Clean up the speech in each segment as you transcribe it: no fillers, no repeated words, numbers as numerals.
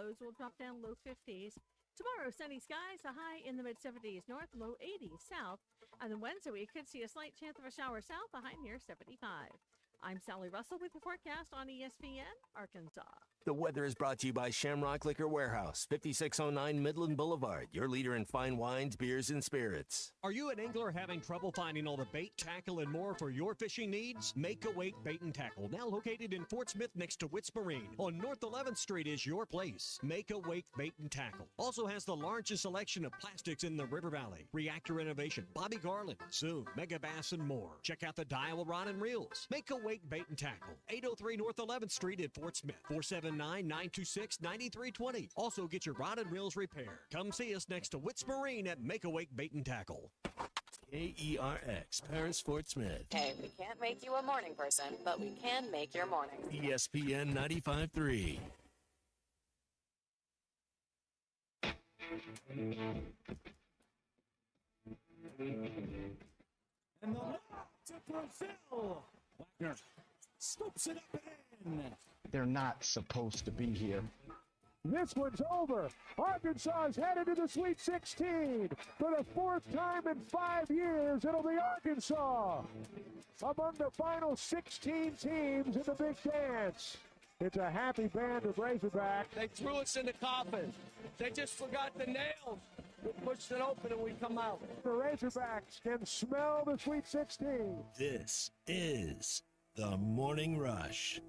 lows will drop down low 50s. Tomorrow, sunny skies, a high in the mid-70s north, low 80s south. And then Wednesday, we could see a slight chance of a shower south, a high near 75. I'm Sally Russell with the forecast on ESPN Arkansas. The weather is brought to you by Shamrock Liquor Warehouse, 5609 Midland Boulevard, your leader in fine wines, beers, and spirits. Are you an angler having trouble finding all the bait, tackle, and more for your fishing needs? Make a Wake Bait and Tackle, now located in Fort Smith next to Witts Marine. On North 11th Street is your place. Make a Wake Bait and Tackle. Also has the largest selection of plastics in the River Valley. Reactor Innovation, Bobby Garland, Zoom, Mega Bass, and more. Check out the Daiwa Rod and Reels. Make a Wake Bait and Tackle. 803 North 11th Street in Fort Smith. 479-926-9320. Also get your rod and reels repaired. Come see us next to Witts Marine at Make a Wake Bait and Tackle. KERX, Paris, Fort Smith. Hey, we can't make you a morning person, but we can make your morning. ESPN 95.3. And the lob to Brazil. Wagner scoops it up and in. They're not supposed to be here. This one's over. Arkansas is headed to the Sweet 16. For the fourth time in 5 years, it'll be Arkansas among the final 16 teams in the Big Dance. It's a happy band of Razorbacks. They threw us in the coffin. They just forgot the nails. We pushed it open and we come out. The Razorbacks can smell the Sweet 16. This is the Morning Rush.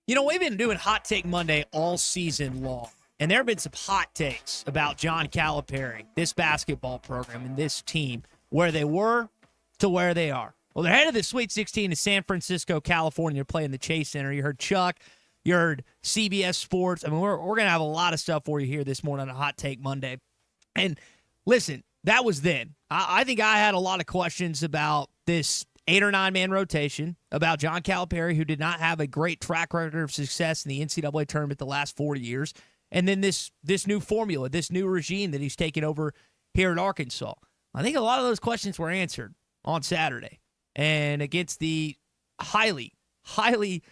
You know, we've been doing Hot Take Monday all season long, and there have been some hot takes about John Calipari, this basketball program, and this team, where they were to where they are. Well, they're headed to the Sweet 16 in San Francisco, California, playing the Chase Center. You heard Chuck. You heard CBS Sports. I mean, we're going to have a lot of stuff for you here this morning on Hot Take Monday. And listen, that was then. I think I had a lot of questions about this 8 or 9 man rotation, about John Calipari, who did not have a great track record of success in the NCAA tournament the last 4 years, and then this new formula, this new regime that he's taken over here at Arkansas. I think a lot of those questions were answered on Saturday, and against the highly favored.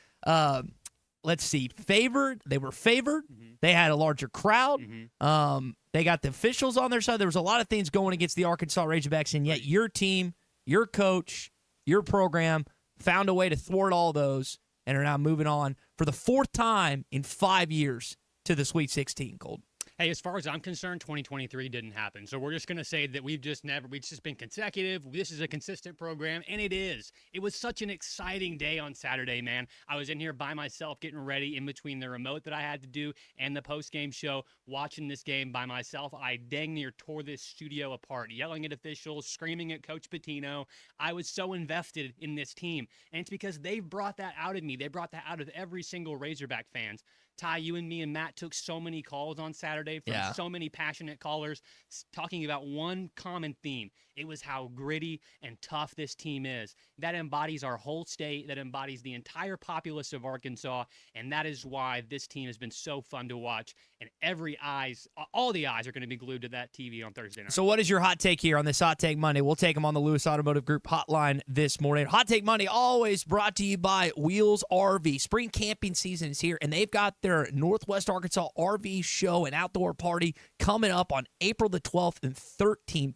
They were favored. Mm-hmm. They had a larger crowd. Mm-hmm. They got the officials on their side. There was a lot of things going against the Arkansas Razorbacks, and yet your team, your coach, your program found a way to thwart all those and are now moving on for the fourth time in 5 years to the Sweet 16, Colt. Hey, as far as I'm concerned, 2023 didn't happen. So we're just going to say that we've just been consecutive. This is a consistent program, and it is. It was such an exciting day on Saturday, man. I was in here by myself getting ready in between the remote that I had to do and the post-game show, watching this game by myself. I dang near tore this studio apart, yelling at officials, screaming at Coach Pitino. I was so invested in this team, and it's because they've brought that out of me. They brought that out of every single Razorback fans. Ty, you and me and Matt took so many calls on Saturday from so many passionate callers talking about one common theme. It was how gritty and tough this team is. That embodies our whole state. That embodies the entire populace of Arkansas, and that is why this team has been so fun to watch. And all the eyes are going to be glued to that TV on Thursday night. So what is your hot take here on this Hot Take Monday? We'll take them on the Lewis Automotive Group hotline this morning. Hot Take Monday always brought to you by Wheels RV. Spring camping season is here, and they've got their Northwest Arkansas RV show and outdoor party coming up on April the 12th and 13th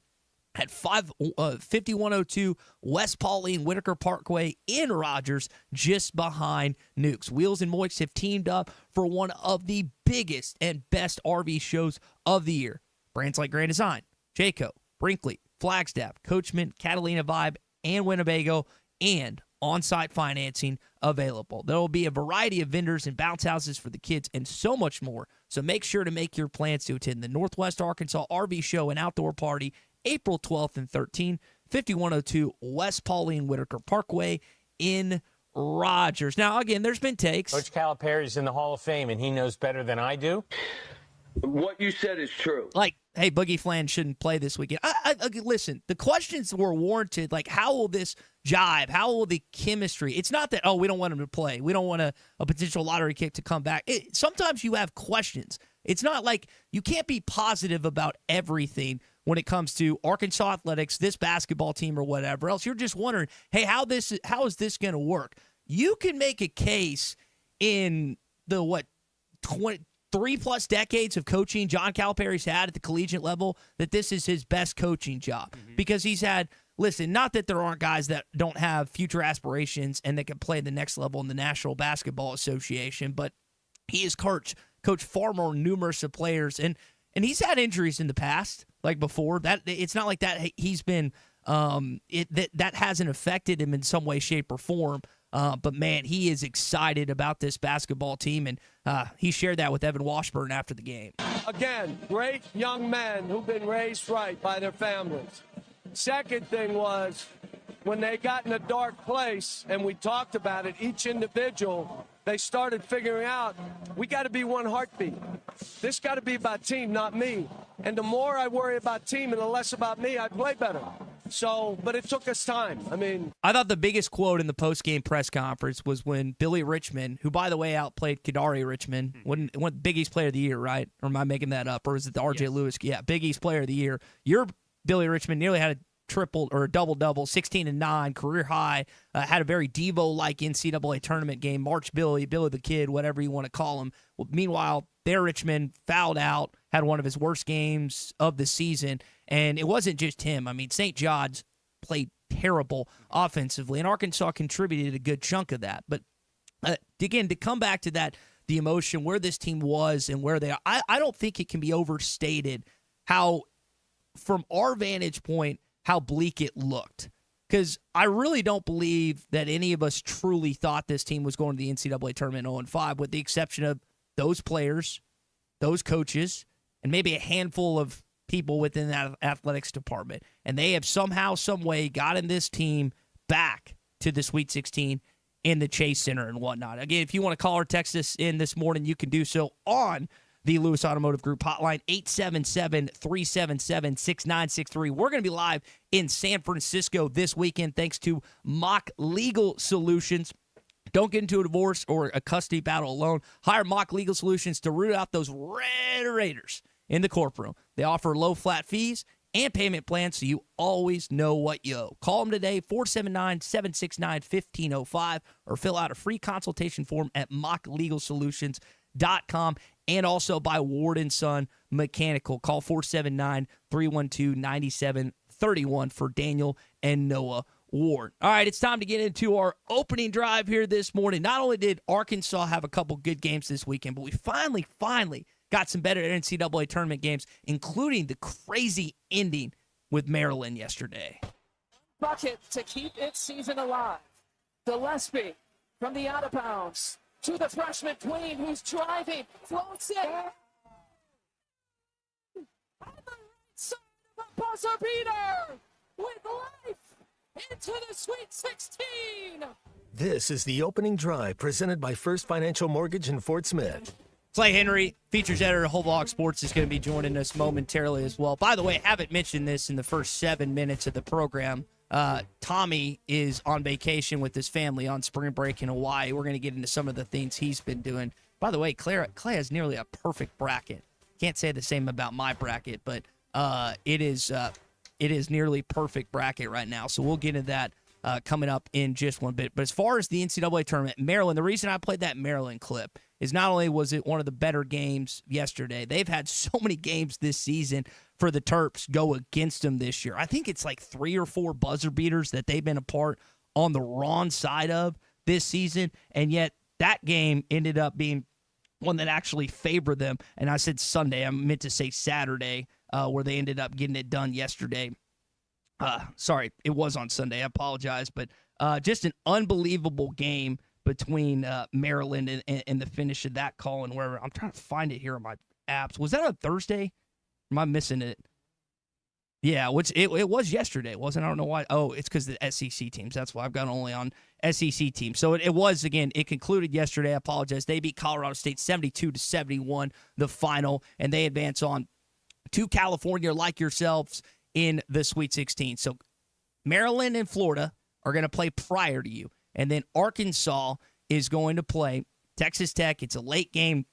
at 5102 West Pauline Whitaker Parkway in Rogers, just behind Nukes. Wheels and Moix have teamed up for one of the biggest and best RV shows of the year. Brands like Grand Design, Jayco, Brinkley, Flagstaff, Coachman, Catalina Vibe, and Winnebago, and on-site financing available. There will be a variety of vendors and bounce houses for the kids and so much more. So make sure to make your plans to attend the Northwest Arkansas RV Show and Outdoor Party April 12th and 13th, 5102 West Pauline Whitaker Parkway in Rogers. Now, again, there's been takes. Coach Calipari's in the Hall of Fame, and he knows better than I do. What you said is true. Like, hey, Boogie Flan shouldn't play this weekend. Listen, the questions were warranted. Like, how will this jive? How will the chemistry? It's not that, we don't want him to play. We don't want a potential lottery kick to come back. Sometimes you have questions. It's not like you can't be positive about everything when it comes to Arkansas athletics, this basketball team, or whatever else. You're just wondering, hey, how is this going to work? You can make a case in the, 3+ decades of coaching John Calipari's had at the collegiate level, that this is his best coaching job because he's had, listen, not that there aren't guys that don't have future aspirations and that can play the next level in the National Basketball Association, but he has coached far more numerous of players, and he's had injuries in the past, like before. That it's not like that he's been that hasn't affected him in some way, shape, or form. But man, he is excited about this basketball team, and he shared that with Evan Washburn after the game. Again, great young men who've been raised right by their families. Second thing was, when they got in a dark place, and we talked about it, each individual, they started figuring out, we got to be one heartbeat. This got to be about team, not me. And the more I worry about team and the less about me, I play better. So, but it took us time. I thought the biggest quote in the post-game press conference was when Billy Richmond, who, by the way, outplayed Kadari Richmond, won Big East Player of the Year, right? Or am I making that up? Or is it the R.J. Lewis? Yeah, Big East Player of the Year. Your Billy Richmond nearly had a triple or a double-double, 16-9, career high, had a very Devo-like NCAA tournament game, March Billy the Kid, whatever you want to call him. Well, meanwhile, there Richmond fouled out, had one of his worst games of the season, and it wasn't just him. St. John's played terrible offensively, and Arkansas contributed a good chunk of that. But again, to come back to that, the emotion, where this team was and where they are, I don't think it can be overstated how, from our vantage point, how bleak it looked. Because I really don't believe that any of us truly thought this team was going to the NCAA tournament 0-5, with the exception of those players, those coaches, and maybe a handful of people within that athletics department. And they have somehow, some way gotten this team back to the Sweet 16 in the Chase Center and whatnot. Again, if you want to call or text us in this morning, you can do so on the Lewis Automotive Group hotline, 877-377-6963. We're going to be live in San Francisco this weekend thanks to Mock Legal Solutions. Don't get into a divorce or a custody battle alone. Hire Mock Legal Solutions to root out those Red Raiders in the courtroom. They offer low flat fees and payment plans so you always know what you owe. Call them today, 479-769-1505, or fill out a free consultation form at mocklegalsolutions.com. And also by Ward & Son Mechanical. Call 479-312-9731 for Daniel and Noah Ward. All right, it's time to get into our opening drive here this morning. Not only did Arkansas have a couple good games this weekend, but we finally got some better NCAA tournament games, including the crazy ending with Maryland yesterday. Bucket to keep its season alive. Gillespie from the out of bounds to the freshman Queen, who's driving, floats it. On the right side of a buzzer beater with life into the Sweet 16. This is the opening drive presented by First Financial Mortgage in Fort Smith. Clay Henry, features editor of Whole Vlog Sports, is going to be joining us momentarily as well. By the way, haven't mentioned this in the first 7 minutes of the program. Tommy is on vacation with his family on spring break in Hawaii. We're going to get into some of the things he's been doing. By the way, Clay has nearly a perfect bracket. Can't say the same about my bracket, but it is nearly perfect bracket right now. So we'll get into that coming up in just one bit. But as far as the NCAA tournament, Maryland, the reason I played that Maryland clip is not only was it one of the better games yesterday, they've had so many games this season for the Terps go against them this year. I think it's like 3 or 4 buzzer beaters that they've been a part on the wrong side of this season, and yet that game ended up being one that actually favored them. And I said Sunday, I meant to say Saturday, where they ended up getting it done yesterday. Sorry, it was on Sunday. I apologize, but just an unbelievable game between Maryland and the finish of that call and wherever. I'm trying to find it here on my apps. Was that on Thursday? Am I missing it? Yeah, which it was yesterday, wasn't it? I don't know why. Oh, it's because the SEC teams. That's why I've got only on SEC teams. So it was, again, it concluded yesterday. I apologize. They beat Colorado State 72-71, the final, and they advance on to California like yourselves in the Sweet 16. So Maryland and Florida are going to play prior to you. And then Arkansas is going to play Texas Tech. It's a late game.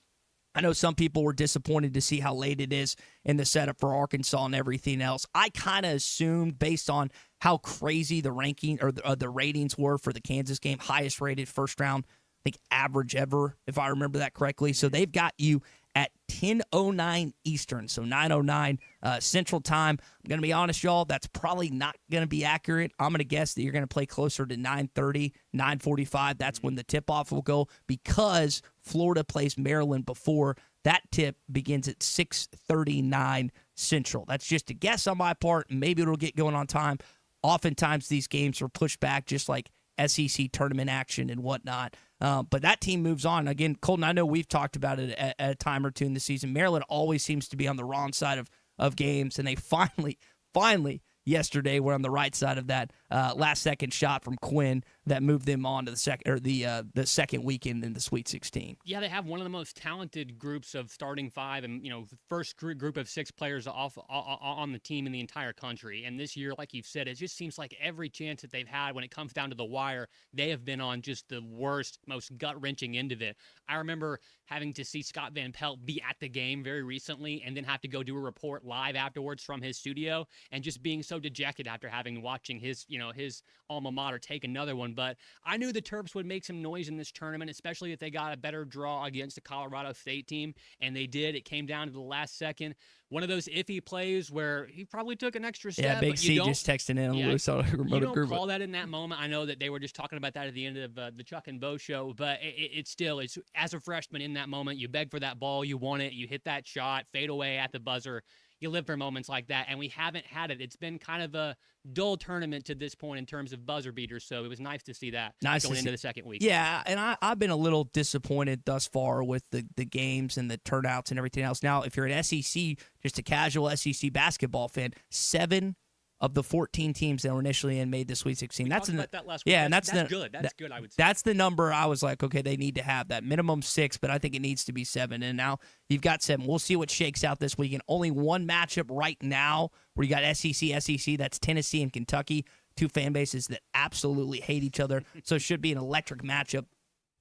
I know some people were disappointed to see how late it is in the setup for Arkansas and everything else. I kind of assumed, based on how crazy the ranking or the ratings were for the Kansas game, highest rated first round, I think average ever, if I remember that correctly. So they've got you at 10:09 Eastern, so 9:09 Central Time. I'm going to be honest, y'all, that's probably not going to be accurate. I'm going to guess that you're going to play closer to 9:30, 9:45. That's when the tip-off will go because Florida plays Maryland before. That tip begins at 6:39 Central. That's just a guess on my part. Maybe it'll get going on time. Oftentimes these games are pushed back just like SEC tournament action and whatnot. But that team moves on. Again, Colton, I know we've talked about it at a time or two in the season. Maryland always seems to be on the wrong side of games, and they finally yesterday were on the right side of that last-second shot from Quinn that moved them on to the second weekend in the Sweet 16. Yeah, they have one of the most talented groups of starting five and, the first group of 6 players on the team in the entire country. And this year, like you've said, it just seems like every chance that they've had when it comes down to the wire, they have been on just the worst, most gut-wrenching end of it. I remember having to see Scott Van Pelt be at the game very recently and then have to go do a report live afterwards from his studio and just being so dejected after watching his alma mater take another one. But I knew the Terps would make some noise in this tournament, especially if they got a better draw against the Colorado State team, and they did. It came down to the last second. One of those iffy plays where he probably took an extra step. Yeah, Big C just texting in on the loose automotive group. You don't call that in that moment. I know that they were just talking about that at the end of the Chuck and Bo show, but it's as a freshman in that moment, you beg for that ball, you want it, you hit that shot, fade away at the buzzer. You live for moments like that, and we haven't had it. It's been kind of a dull tournament to this point in terms of buzzer beaters, so it was nice to see that going into the second week. Yeah, and I've been a little disappointed thus far with the games and the turnouts and everything else. Now, if you're an SEC, just a casual SEC basketball fan, 7 of the 14 teams that were initially in made the Sweet 16. That's and that's good. That's good, I would say. That's the number I was like, okay, they need to have that. Minimum 6, but I think it needs to be 7. And now you've got 7. We'll see what shakes out this weekend. Only one matchup right now where you got SEC. That's Tennessee and Kentucky, 2 fan bases that absolutely hate each other. So it should be an electric matchup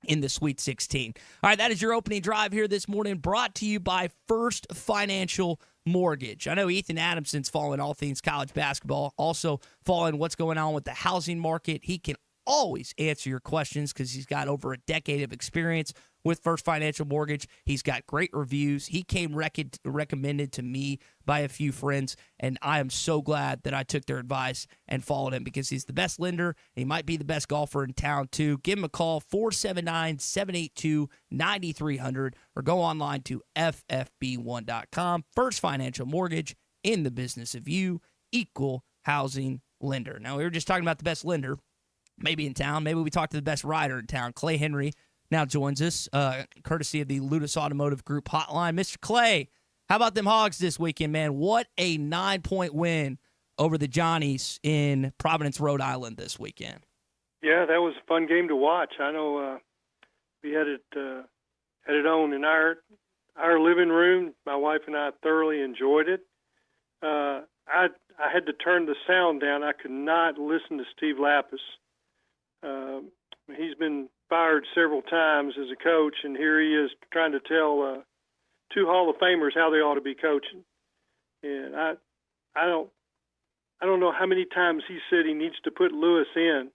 in the Sweet 16. All right, that is your opening drive here this morning, brought to you by First Financial Mortgage. I know Ethan Adamson's following all things college basketball, also following what's going on with the housing market. He can always answer your questions because he's got over a decade of experience with First Financial Mortgage. He's got great reviews. He came recommended to me by a few friends, and I am so glad that I took their advice and followed him because he's the best lender. He might be the best golfer in town, too. Give him a call, 479-782-9300, or go online to ffb1.com. First Financial Mortgage, in the business of you, equal housing lender. Now, we were just talking about the best lender, maybe in town. Maybe we talked to the best rider in town. Clay Henry now joins us, courtesy of the Ludus Automotive Group Hotline. Mr. Clay, how about them Hogs this weekend, man? What a 9-point win over the Johnnies in Providence, Rhode Island this weekend. Yeah, that was a fun game to watch. I know we had it on in our living room. My wife and I thoroughly enjoyed it. I had to turn the sound down. I could not listen to Steve Lapis. He's been fired several times as a coach, and here he is trying to tell 2 Hall of Famers how they ought to be coaching. And I don't know how many times he said he needs to put Lewis in,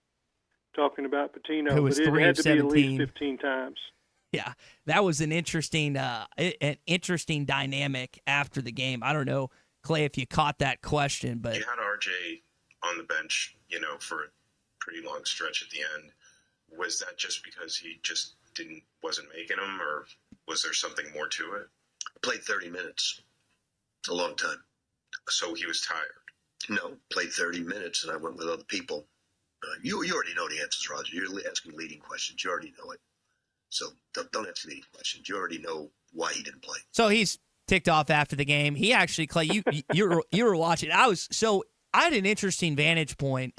talking about Pitino, but it had to be at least 15 times. Yeah, that was an interesting dynamic after the game. I don't know, Clay, if you caught that question, but you had RJ on the bench, for a pretty long stretch at the end. Was that just because he just wasn't making them, or was there something more to it? I played 30 minutes. It's a long time. So he was tired? No, played 30 minutes, and I went with other people. You already know the answers, Roger. You're asking leading questions. You already know it. So don't ask leading questions. You already know why he didn't play. So he's ticked off after the game. He actually, Clay, you were watching. I had an interesting vantage point.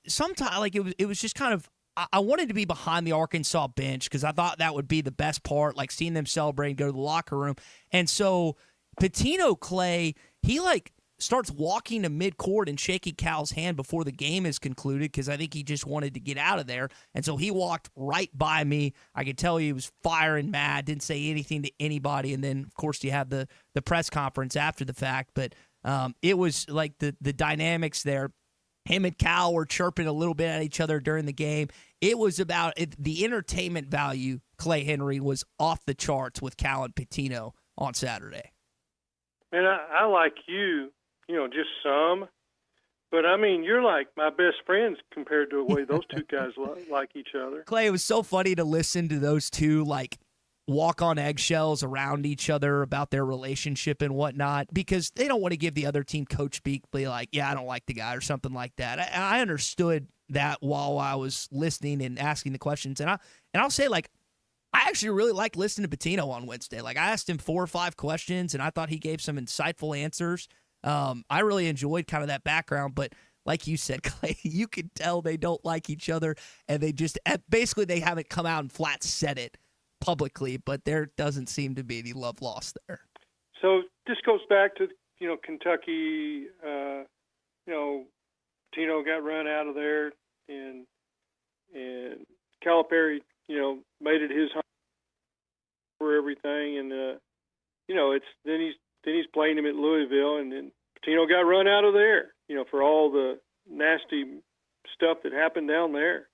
Sometimes it was just kind of, I wanted to be behind the Arkansas bench because I thought that would be the best part, like seeing them celebrate and go to the locker room. And so Pitino, Clay, he starts walking to midcourt and shaking Cal's hand before the game is concluded because I think he just wanted to get out of there. And so he walked right by me. I could tell he was firing mad, didn't say anything to anybody. And then, of course, you have the press conference after the fact. But it was like the dynamics there. Him and Cal were chirping a little bit at each other during the game. It was about the entertainment value Clay Henry was off the charts with Cal and Pitino on Saturday. And I like you, just some. But, I mean, you're like my best friends compared to the way those two guys like each other. Clay, it was so funny to listen to those two, like, walk on eggshells around each other about their relationship and whatnot, because they don't want to give the other team coach speak, be like, yeah, I don't like the guy or something like that. I understood that while I was listening and asking the questions. And I'll say, like, I actually really liked listening to Pitino on Wednesday. Like, I asked him 4 or 5 questions, and I thought he gave some insightful answers. I really enjoyed kind of that background, but like you said, Clay, you could tell they don't like each other, and they just basically they haven't come out and flat said it publicly, but there doesn't seem to be any love lost there. So this goes back to Kentucky. Pitino got run out of there, and Calipari made it his home for everything, and it's then he's playing him at Louisville, and then Pitino got run out of there, for all the nasty stuff that happened down there.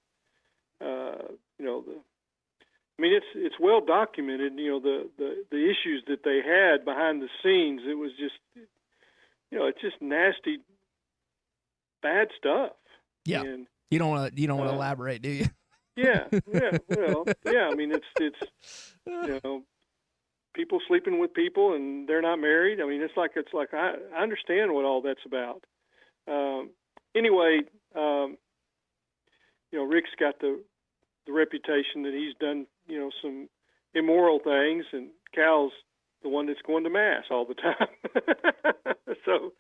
It's well documented, the issues that they had behind the scenes. It was just, it's just nasty, bad stuff. Yeah. And, you don't want to elaborate, do you? Yeah. Well, yeah. I mean, it's people sleeping with people and they're not married. I mean, it's like I understand what all that's about. Anyway, Rick's got the reputation that he's done, some immoral things, and Cal's the one that's going to mass all the time. So,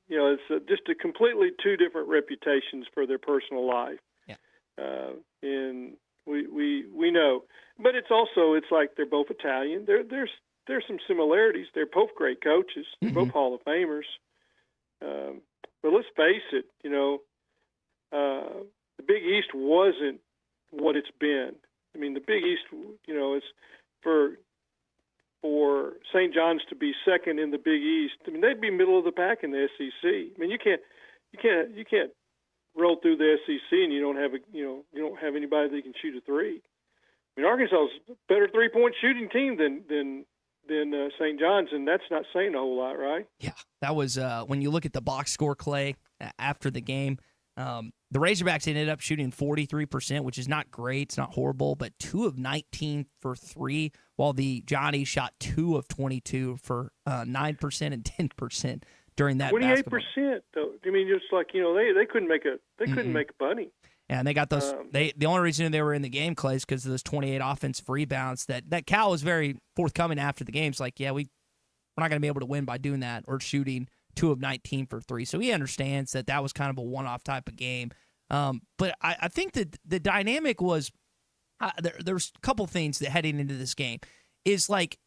it's just a completely 2 different reputations for their personal life. Yeah. And we know, but it's like they're both Italian. There's some similarities. They're both great coaches. They're both Hall of Famers. But let's face it, the Big East wasn't what it's been. I mean, the Big East, is for St. John's to be second in the Big East. I mean, they'd be middle of the pack in the SEC. I mean, you can't roll through the SEC and you don't have anybody that can shoot a 3. I mean, Arkansas is a better 3-point shooting team than St. John's, and that's not saying a whole lot, right? Yeah, that was when you look at the box score, Clay, after the game. The Razorbacks ended up shooting 43%, which is not great. It's not horrible, but 2 of 19 for 3, while the Johnnies shot 2 of 22 for 9% and 10% during that 28%, though. I mean, just like, they couldn't make a bunny. And they got those. The only reason they were in the game, Clay, is because of those 28 offensive rebounds. That Cal was very forthcoming after the game. It's like, yeah, we're not going to be able to win by doing that or shooting 2 of 19 for 3. So he understands that was kind of a one-off type of game. But I think that the dynamic was there's a couple things that heading into this game is like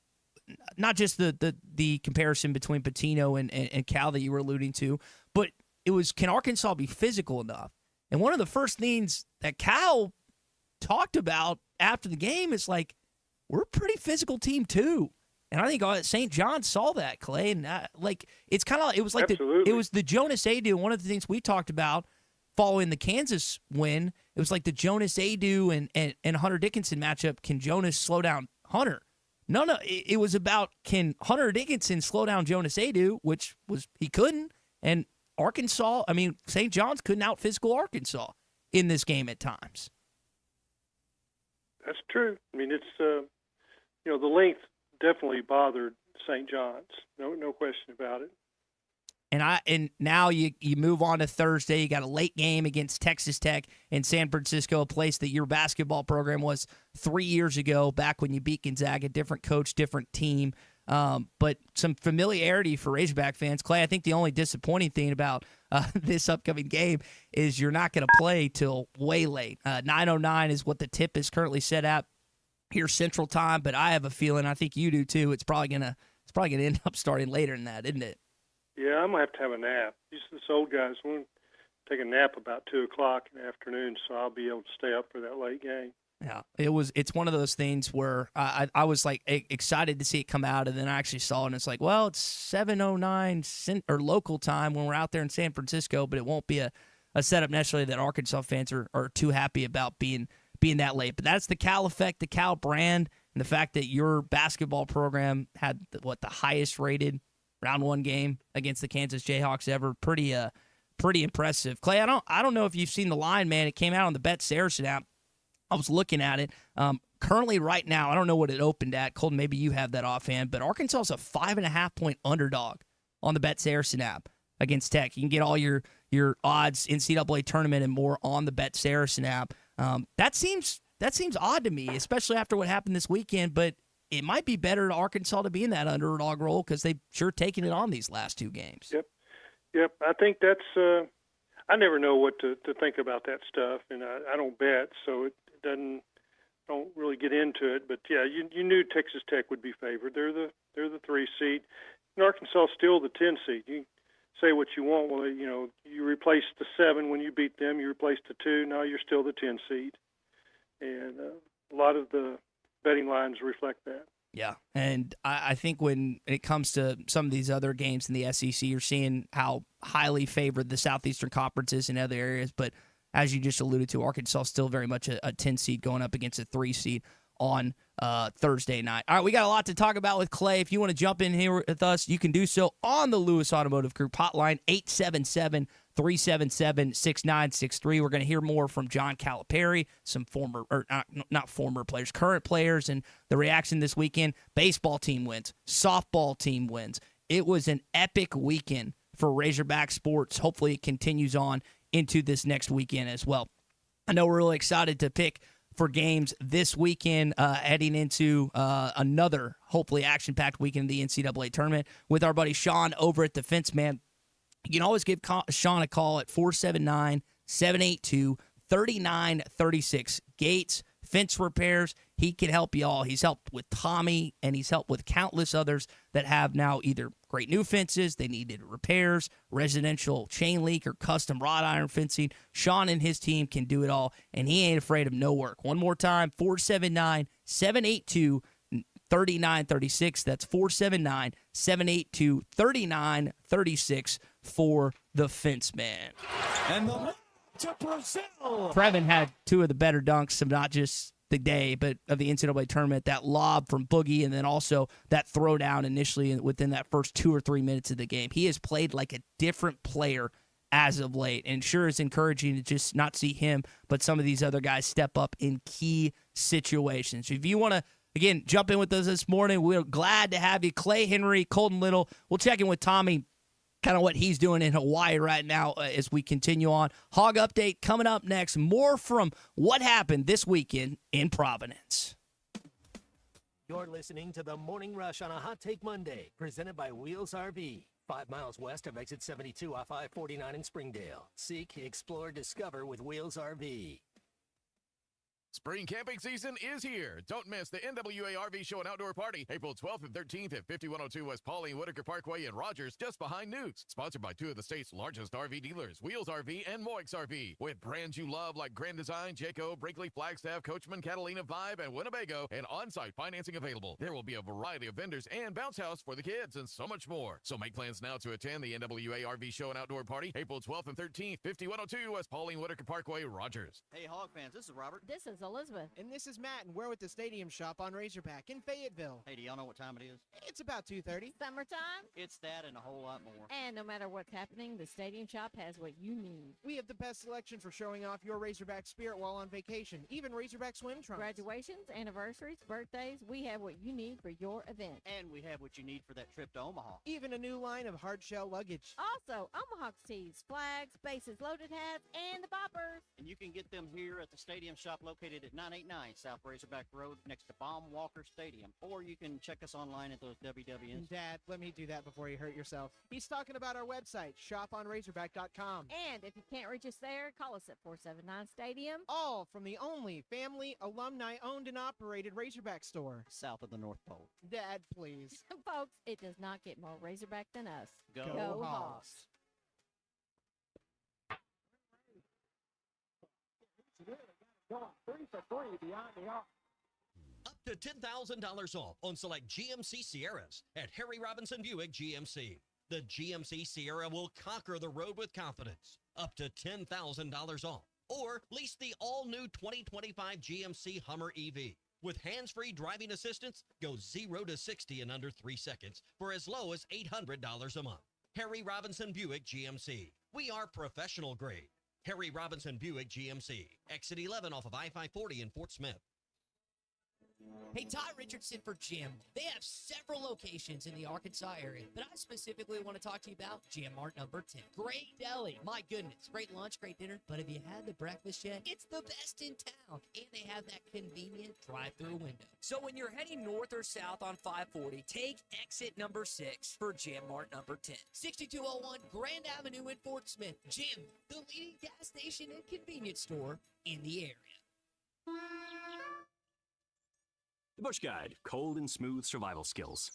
not just the comparison between Pitino and Cal that you were alluding to, but it was, can Arkansas be physical enough? And one of the first things that Cal talked about after the game is like, we're a pretty physical team too. And I think St. John saw that, Clay. And it's kind of, it was like the Jonas Adu. One of the things we talked about following the Kansas win, it was like the Jonas Adu and Hunter Dickinson matchup. Can Jonas slow down Hunter? No, it was about, can Hunter Dickinson slow down Jonas Adu, which was, he couldn't. And St. John's couldn't out-physical Arkansas in this game at times. That's true. I mean, it's, the length definitely bothered St. John's. No question about it. And now you move on to Thursday. You got a late game against Texas Tech in San Francisco, a place that your basketball program was 3 years ago, back when you beat Gonzaga. Different coach, different team. But some familiarity for Razorback fans. Clay, I think the only disappointing thing about this upcoming game is you're not going to play till way late. 9:09 is what the tip is currently set at here Central Time, but I have a feeling, I think you do too, it's probably gonna end up starting later than that, isn't it? Yeah, I'm gonna have a nap. These old guys want to take a nap about 2:00 in the afternoon, so I'll be able to stay up for that late game. Yeah, it's one of those things where I was like excited to see it come out, and then I actually saw it, and it's like, well, it's 7:09 or local time when we're out there in San Francisco, but it won't be a setup necessarily that Arkansas fans are too happy about being being that late. But that's the Cal effect, the Cal brand, and the fact that your basketball program had the highest rated round one game against the Kansas Jayhawks ever. Pretty impressive. Clay, I don't know if you've seen the line, man. It came out on the Bet Saracen app. I was looking at it. Currently, right now, I don't know what it opened at. Colton, maybe you have that offhand, but Arkansas is a 5.5-point underdog on the Bet Saracen app against Tech. You can get all your odds, NCAA tournament, and more on the Bet Saracen app. That seems odd to me, especially after what happened this weekend. But it might be better to Arkansas to be in that underdog role because they've sure taken it on these last two games. Yep. I think that's. I never know what to think about that stuff, and I don't bet, so it doesn't. Don't really get into it. But yeah, you knew Texas Tech would be favored. They're the 3 seed, and Arkansas is still the 10 seed. You say what you want. Well, you replaced the 7 when you beat them. You replaced the 2. Now you're still the 10 seed, and a lot of the betting lines reflect that. Yeah, and I think when it comes to some of these other games in the SEC, you're seeing how highly favored the Southeastern Conference is in other areas. But as you just alluded to, Arkansas is still very much a 10 seed going up against a 3 seed on Thursday night. All right, we got a lot to talk about with Clay. If you want to jump in here with us, you can do so on the Lewis Automotive Group hotline, 877-377-6963. We're going to hear more from John Calipari, some not former players, current players, and the reaction this weekend. Baseball team wins. Softball team wins. It was an epic weekend for Razorback sports. Hopefully it continues on into this next weekend as well. I know we're really excited to pick for games this weekend, heading into another, hopefully, action-packed weekend in the NCAA tournament with our buddy Sean over at the Fence Man. You can always give Sean a call at 479-782-3936. Gates, fence repairs, he can help you all. He's helped with Tommy, and he's helped with countless others that have now either great new fences, they needed repairs, residential chain link, or custom wrought iron fencing. Sean and his team can do it all, and he ain't afraid of no work. One more time, 479-782-3936. That's 479-782-3936 for the Fence Man. And the to Brazil. Previn had 2 of the better dunks of not just the day, but of the NCAA tournament. That lob from Boogie, and then also that throwdown initially within that first 2 or 3 minutes of the game. He has played like a different player as of late, and sure is encouraging to just not see him, but some of these other guys step up in key situations. If you want to, again, jump in with us this morning, we're glad to have you. Clay Henry, Colton Little. We'll check in with Tommy, kind of what he's doing in Hawaii right now as we continue on. Hog Update coming up next. More from what happened this weekend in Providence. You're listening to The Morning Rush on a Hot Take Monday, presented by Wheels RV. 5 miles west of exit 72 off I-49 in Springdale. Seek, explore, discover with Wheels RV. Spring camping season is here. Don't miss the NWA RV Show and Outdoor Party, April 12th and 13th at 5102 West Pauline Whitaker Parkway in Rogers, just behind Newt's. Sponsored by 2 of the state's largest RV dealers, Wheels RV and Moix RV. With brands you love like Grand Design, Jayco, Brinkley, Flagstaff, Coachman, Catalina, Vibe, and Winnebago, and on-site financing available. There will be a variety of vendors and bounce house for the kids and so much more. So make plans now to attend the NWA RV Show and Outdoor Party, April 12th and 13th, 5102 West Pauline Whitaker Parkway, Rogers. Hey, Hog fans, this is Robert. This is Elizabeth. And this is Matt, and we're with the Stadium Shop on Razorback in Fayetteville. Hey, do y'all know what time it is? It's about 2:30. Summertime. It's that and a whole lot more. And no matter what's happening, the Stadium Shop has what you need. We have the best selection for showing off your Razorback spirit while on vacation, even Razorback swim trunks. Graduations, anniversaries, birthdays, we have what you need for your event. And we have what you need for that trip to Omaha. Even a new line of hard shell luggage. Also, Omaha tees, flags, bases loaded hats, and the boppers. And you can get them here at the Stadium Shop located at 989 South Razorback Road next to Baum Walker Stadium. Or you can check us online at those WWNs. Dad, let me do that before you hurt yourself. He's talking about our website, shoponrazorback.com. And if you can't reach us there, call us at 479 Stadium. All from the only family, alumni-owned and operated Razorback store. South of the North Pole. Dad, please. Folks, it does not get more Razorback than us. Go Hogs. Up to $10,000 off on select GMC Sierras at Harry Robinson Buick GMC. The GMC Sierra will conquer the road with confidence. Up to $10,000 off. Or lease the all-new 2025 GMC Hummer EV. With hands-free driving assistance, go 0 to 60 in under 3 seconds for as low as $800 a month. Harry Robinson Buick GMC. We are professional grade. Harry Robinson Buick GMC. Exit 11 off of I-540 in Fort Smith. Hey, Todd Richardson for Jim. They have several locations in the Arkansas area, but I specifically want to talk to you about Jim Mart number 10. Great deli. My goodness. Great lunch, great dinner. But have you had the breakfast yet? It's the best in town. And they have that convenient drive-through window. So when you're heading north or south on 540, take exit number 6 for Jim Mart number 10. 6201 Grand Avenue in Fort Smith. Jim, the leading gas station and convenience store in the area. The Bush Guide, cold and smooth survival skills.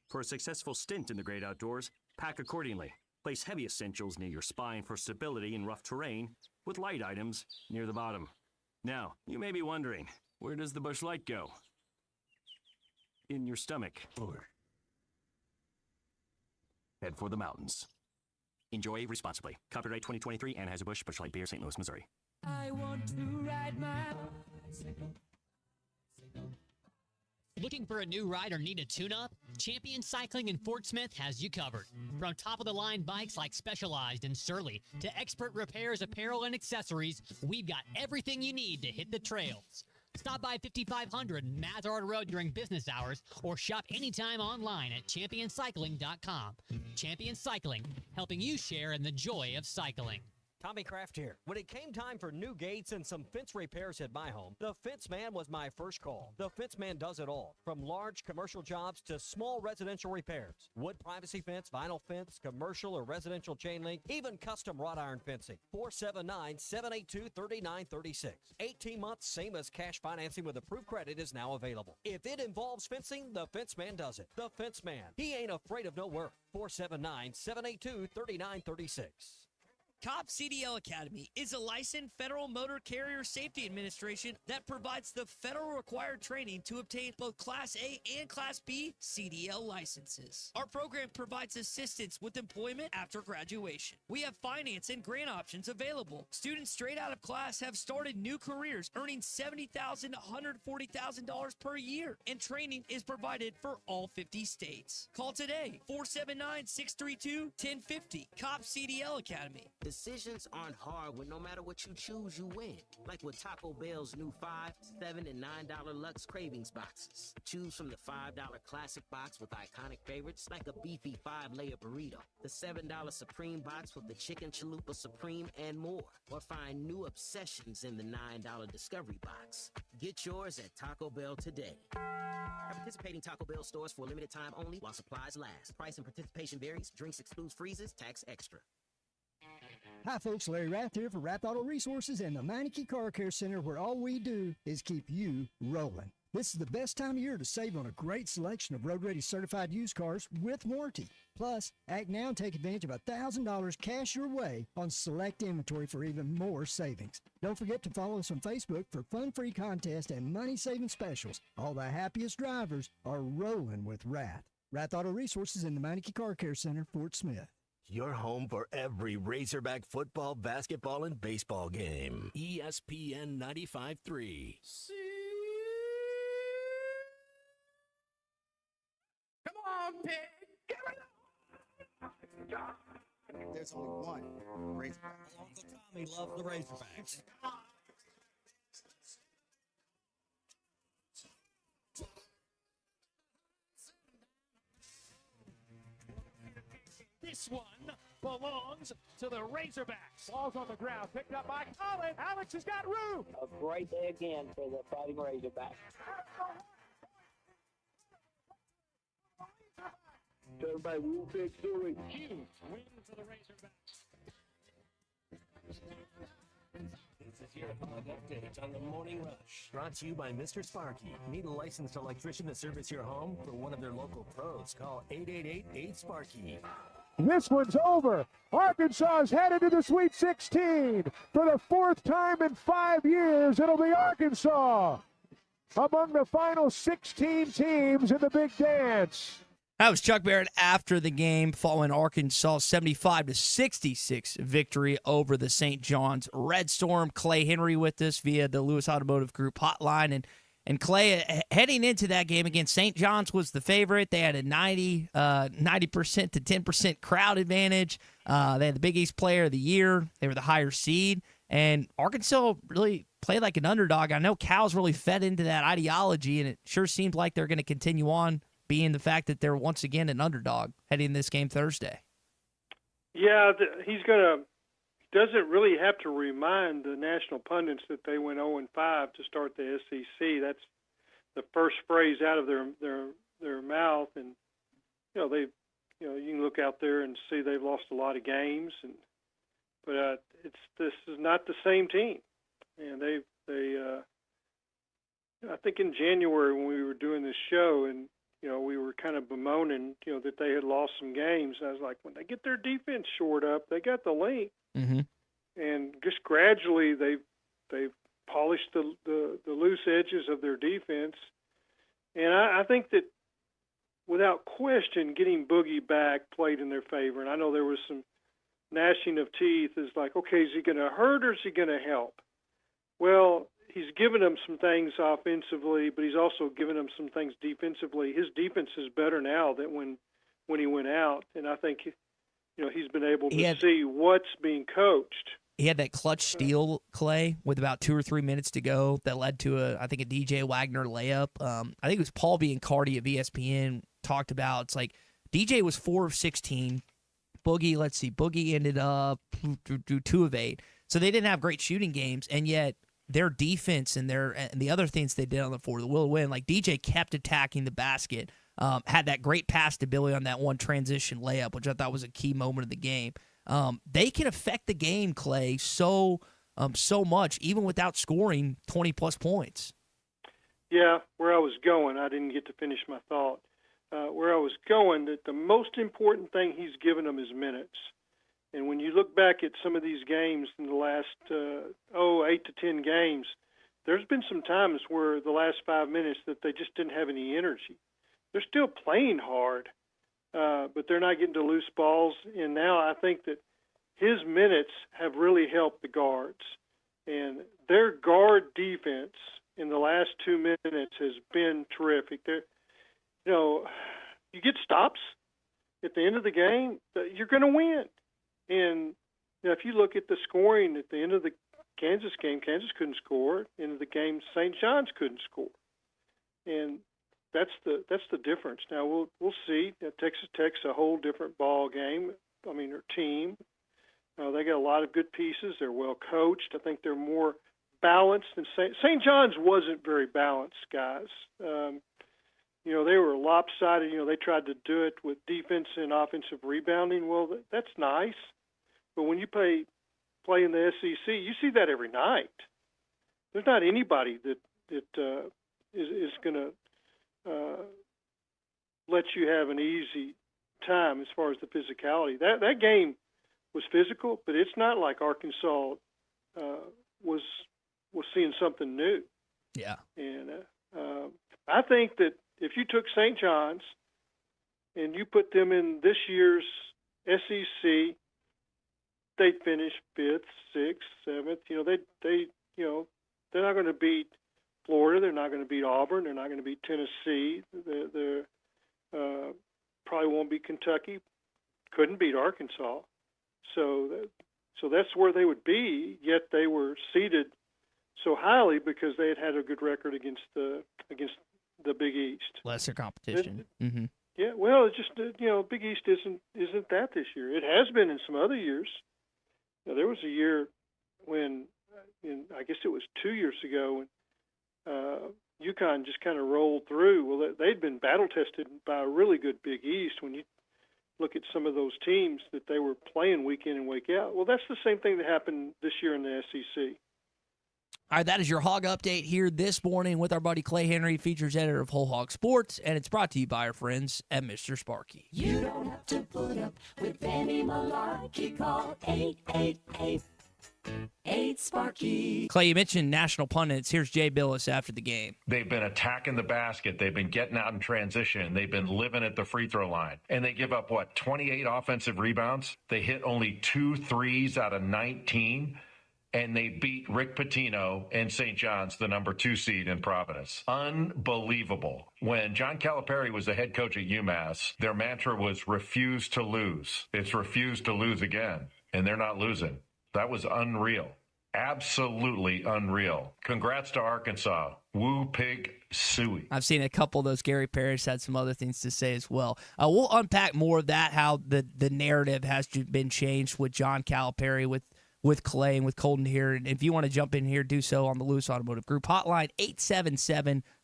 For a successful stint in the great outdoors, pack accordingly. Place heavy essentials near your spine for stability in rough terrain, with light items near the bottom. Now, you may be wondering, where does the Bush Light go? In your stomach. Head for the mountains. Enjoy responsibly. Copyright 2023, Anheuser-Busch, Bush Light Beer, St. Louis, Missouri. I want to ride my bicycle. Looking for a new ride or need a tune-up? Champion Cycling in Fort Smith has you covered. From top-of-the-line bikes like Specialized and Surly to expert repairs, apparel, and accessories, we've got everything you need to hit the trails. Stop by 5500 Mazard Road during business hours or shop anytime online at championcycling.com. Champion Cycling, helping you share in the joy of cycling. Tommy Kraft here. When it came time for new gates and some fence repairs at my home, the Fence Man was my first call. The Fence Man does it all, from large commercial jobs to small residential repairs. Wood privacy fence, vinyl fence, commercial or residential chain link, even custom wrought iron fencing. 479-782-3936. 18 months, same as cash financing with approved credit is now available. If it involves fencing, the Fence Man does it. The Fence Man. He ain't afraid of no work. 479-782-3936. COP CDL Academy is a licensed Federal Motor Carrier Safety Administration that provides the federal required training to obtain both Class A and Class B CDL licenses. Our program provides assistance with employment after graduation. We have finance and grant options available. Students straight out of class have started new careers earning $70,000 to $140,000 per year, and training is provided for all 50 states. Call today, 479-632-1050, COP CDL Academy. Decisions aren't hard when no matter what you choose, you win. Like with Taco Bell's new $5, $7, and $9 Lux Cravings boxes. Choose from the $5 Classic box with iconic favorites like a beefy 5-layer burrito, the $7 Supreme box with the Chicken Chalupa Supreme, and more. Or find new obsessions in the $9 Discovery box. Get yours at Taco Bell today. At participating Taco Bell stores for a limited time only while supplies last. Price and participation varies. Drinks excludes freezes. Tax extra. Hi folks, Larry Rath here for Rath Auto Resources and the Meineke Car Care Center, where all we do is keep you rolling. This is the best time of year to save on a great selection of road-ready certified used cars with warranty. Plus, act now and take advantage of $1,000 cash your way on select inventory for even more savings. Don't forget to follow us on Facebook for fun-free contests and money-saving specials. All the happiest drivers are rolling with Rath. Rath Auto Resources in the Meineke Car Care Center, Fort Smith. Your home for every Razorback football, basketball, and baseball game. ESPN 95.3. Come on, pig! Give it up! There's only one Razorback. Uncle Tommy loves the Razorbacks. This one belongs to the Razorbacks. Ball's on the ground, picked up by Colin. Alex has got room. A great day again for the Fighting Razorbacks. Everybody, Woo Big Suey. Huge win for the Razorbacks. This is your hog update on the Morning Rush. Brought to you by Mr. Sparky. Need a licensed electrician to service your home? For one of their local pros, call 888-8-SPARKY. This one's over. Arkansas is headed to the Sweet 16. For the fourth time in 5 years, it'll be Arkansas among the final 16 teams in the big dance. That was Chuck Barrett after the game following Arkansas' 75-66 victory over the St. John's Red Storm. Clay Henry with us via the Lewis Automotive Group hotline. And Clay, heading into that game again, St. John's was the favorite. They had a 90% to 10% crowd advantage. They had the Big East Player of the Year. They were the higher seed. And Arkansas really played like an underdog. I know Cal's really fed into that ideology, and it sure seems like they're going to continue on being the fact that they're once again an underdog heading in this game Thursday. Yeah, doesn't really have to remind the national pundits that they went 0-5 to start the SEC. That's the first phrase out of their mouth, and you can look out there and see they've lost a lot of games, but this is not the same team, and I think in January when we were doing this show and we were kind of bemoaning, that they had lost some games. I was like, when they get their defense shored up, they got the length. Mm-hmm. And just gradually they've polished the loose edges of their defense. And I think that without question, getting Boogie back played in their favor. And I know there was some gnashing of teeth. Is like, okay, is he going to hurt or is he going to help? Well, he's given them some things offensively, but he's also given them some things defensively. His defense is better now than when he went out, and I think he's been able to see what's being coached. He had that clutch steal, Clay, with about 2 or 3 minutes to go that led to I think a DJ Wagner layup. I think it was Paul Biancardi of ESPN talked about. It's like DJ was 4 of 16. Boogie ended up 2 of 8. So they didn't have great shooting games, and yet their defense and the other things they did on the floor, the will win. Like DJ kept attacking the basket, had that great pass stability on that one transition layup, which I thought was a key moment of the game. They can affect the game, Clay, so much, even without scoring 20-plus points. Yeah, where I was going, I didn't get to finish my thought. Where I was going, that the most important thing he's given them is minutes. And when you look back at some of these games in the last 8 to 10 games, there's been some times where the last 5 minutes that they just didn't have any energy. They're still playing hard, but they're not getting to loose balls. And now I think that his minutes have really helped the guards. And their guard defense in the last 2 minutes has been terrific. You get stops at the end of the game, you're going to win. And if you look at the scoring at the end of the Kansas game, Kansas couldn't score. End of the game, St. John's couldn't score, and that's the difference. Now we'll see. Texas Tech's a whole different ball game. I mean, their team, they got a lot of good pieces. They're well coached. I think they're more balanced than St. John's wasn't very balanced, guys. They were lopsided. They tried to do it with defense and offensive rebounding. Well, that's nice. But when you play in the SEC, you see that every night. There's not anybody that is going to let you have an easy time as far as the physicality. That game was physical, but it's not like Arkansas was seeing something new. Yeah. And I think that if you took St. John's and you put them in this year's SEC, they'd finish 5th, 6th, 7th. They're not going to beat Florida. They're not going to beat Auburn. They're not going to beat Tennessee. They probably won't beat Kentucky. Couldn't beat Arkansas. So that's where they would be. Yet they were seeded so highly because they had a good record against the Big East. Lesser competition. Mm-hmm. Yeah, well, it's just Big East isn't that this year. It has been in some other years. There was a year when, I guess it was 2 years ago, when UConn just kind of rolled through. Well, they'd been battle tested by a really good Big East. When you look at some of those teams that they were playing week in and week out, well, that's the same thing that happened this year in the SEC. All right, that is your Hog Update here this morning with our buddy Clay Henry, features editor of Whole Hog Sports, and it's brought to you by our friends at Mr. Sparky. You don't have to put up with any malarkey. Call 888 8 Sparky. Clay, you mentioned national pundits. Here's Jay Billis after the game. They've been attacking the basket. They've been getting out in transition. They've been living at the free throw line. And they give up, 28 offensive rebounds? They hit only 2 threes out of 19. And they beat Rick Pitino and St. John's, the number 2 seed in Providence. Unbelievable. When John Calipari was the head coach at UMass, their mantra was refuse to lose. It's refuse to lose again. And they're not losing. That was unreal. Absolutely unreal. Congrats to Arkansas. Woo pig suey. I've seen a couple of those. Gary Parrish had some other things to say as well. We'll unpack more of that, how the narrative has been changed with John Calipari, with Clay, and with Colton here. And if you want to jump in here, do so on the Lewis Automotive Group hotline,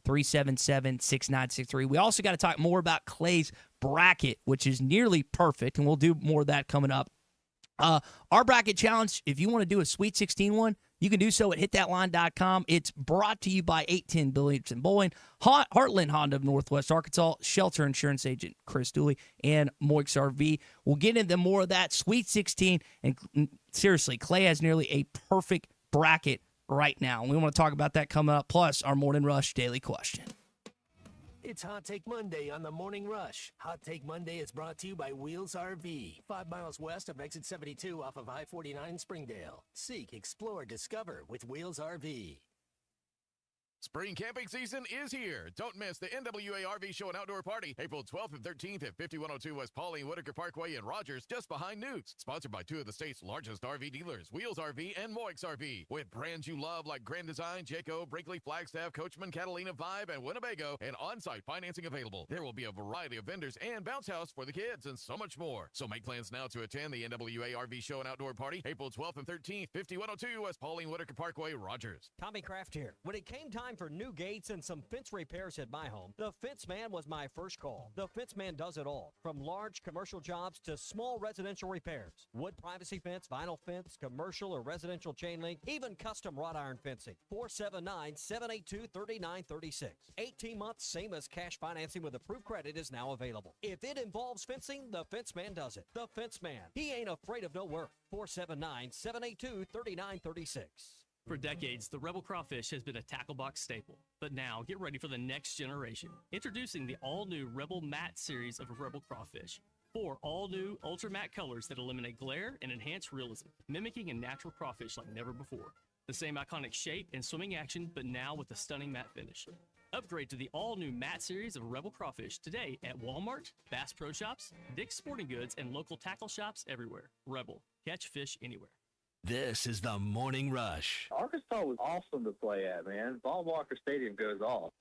877-377-6963. We also got to talk more about Clay's bracket, which is nearly perfect, and we'll do more of that coming up. Our bracket challenge, if you want to do a Sweet 16 one, you can do so at hitthatline.com. It's brought to you by 810 Billiards and Bowling, Heartland Honda of Northwest Arkansas, Shelter Insurance Agent Chris Dooley, and Moix RV. We'll get into more of that Sweet 16. And seriously, Clay has nearly a perfect bracket right now. We want to talk about that coming up, plus our Morning Rush Daily Question. It's Hot Take Monday on the Morning Rush. Hot Take Monday is brought to you by Wheels RV, 5 miles west of exit 72 off of I-49 in Springdale. Seek, explore, discover with Wheels RV. Spring camping season is here. Don't miss the NWA RV Show and Outdoor Party, April 12th and 13th at 5102 West Pauline Whitaker Parkway in Rogers, just behind Newt's. Sponsored by 2 of the state's largest RV dealers, Wheels RV and Moix RV. With brands you love like Grand Design, Jayco, Brinkley, Flagstaff, Coachman, Catalina, Vibe, and Winnebago, and on-site financing available. There will be a variety of vendors and bounce house for the kids and so much more. So make plans now to attend the NWA RV Show and Outdoor Party, April 12th and 13th, 5102 West Pauline Whitaker Parkway, Rogers. Tommy Kraft here. When it came time for new gates and some fence repairs at my home, the Fence Man was my first call. The Fence Man does it all, from large commercial jobs to small residential repairs. Wood privacy fence, vinyl fence, commercial or residential chain link, even custom wrought iron fencing. 479-782-3936. 18 months, same as cash financing with approved credit is now available. If it involves fencing, the Fence Man does it. The Fence Man. He ain't afraid of no work. 479-782-3936. For decades, the Rebel Crawfish has been a tackle box staple. But now, get ready for the next generation. Introducing the all-new Rebel Matte series of Rebel Crawfish. 4 all-new ultra matte colors that eliminate glare and enhance realism, mimicking a natural crawfish like never before. The same iconic shape and swimming action, but now with a stunning matte finish. Upgrade to the all-new matte series of Rebel Crawfish today at Walmart, Bass Pro Shops, Dick's Sporting Goods, and local tackle shops everywhere. Rebel. Catch fish anywhere. This is the Morning Rush. Arkansas was awesome to play at, man. Baum Walker Stadium goes off.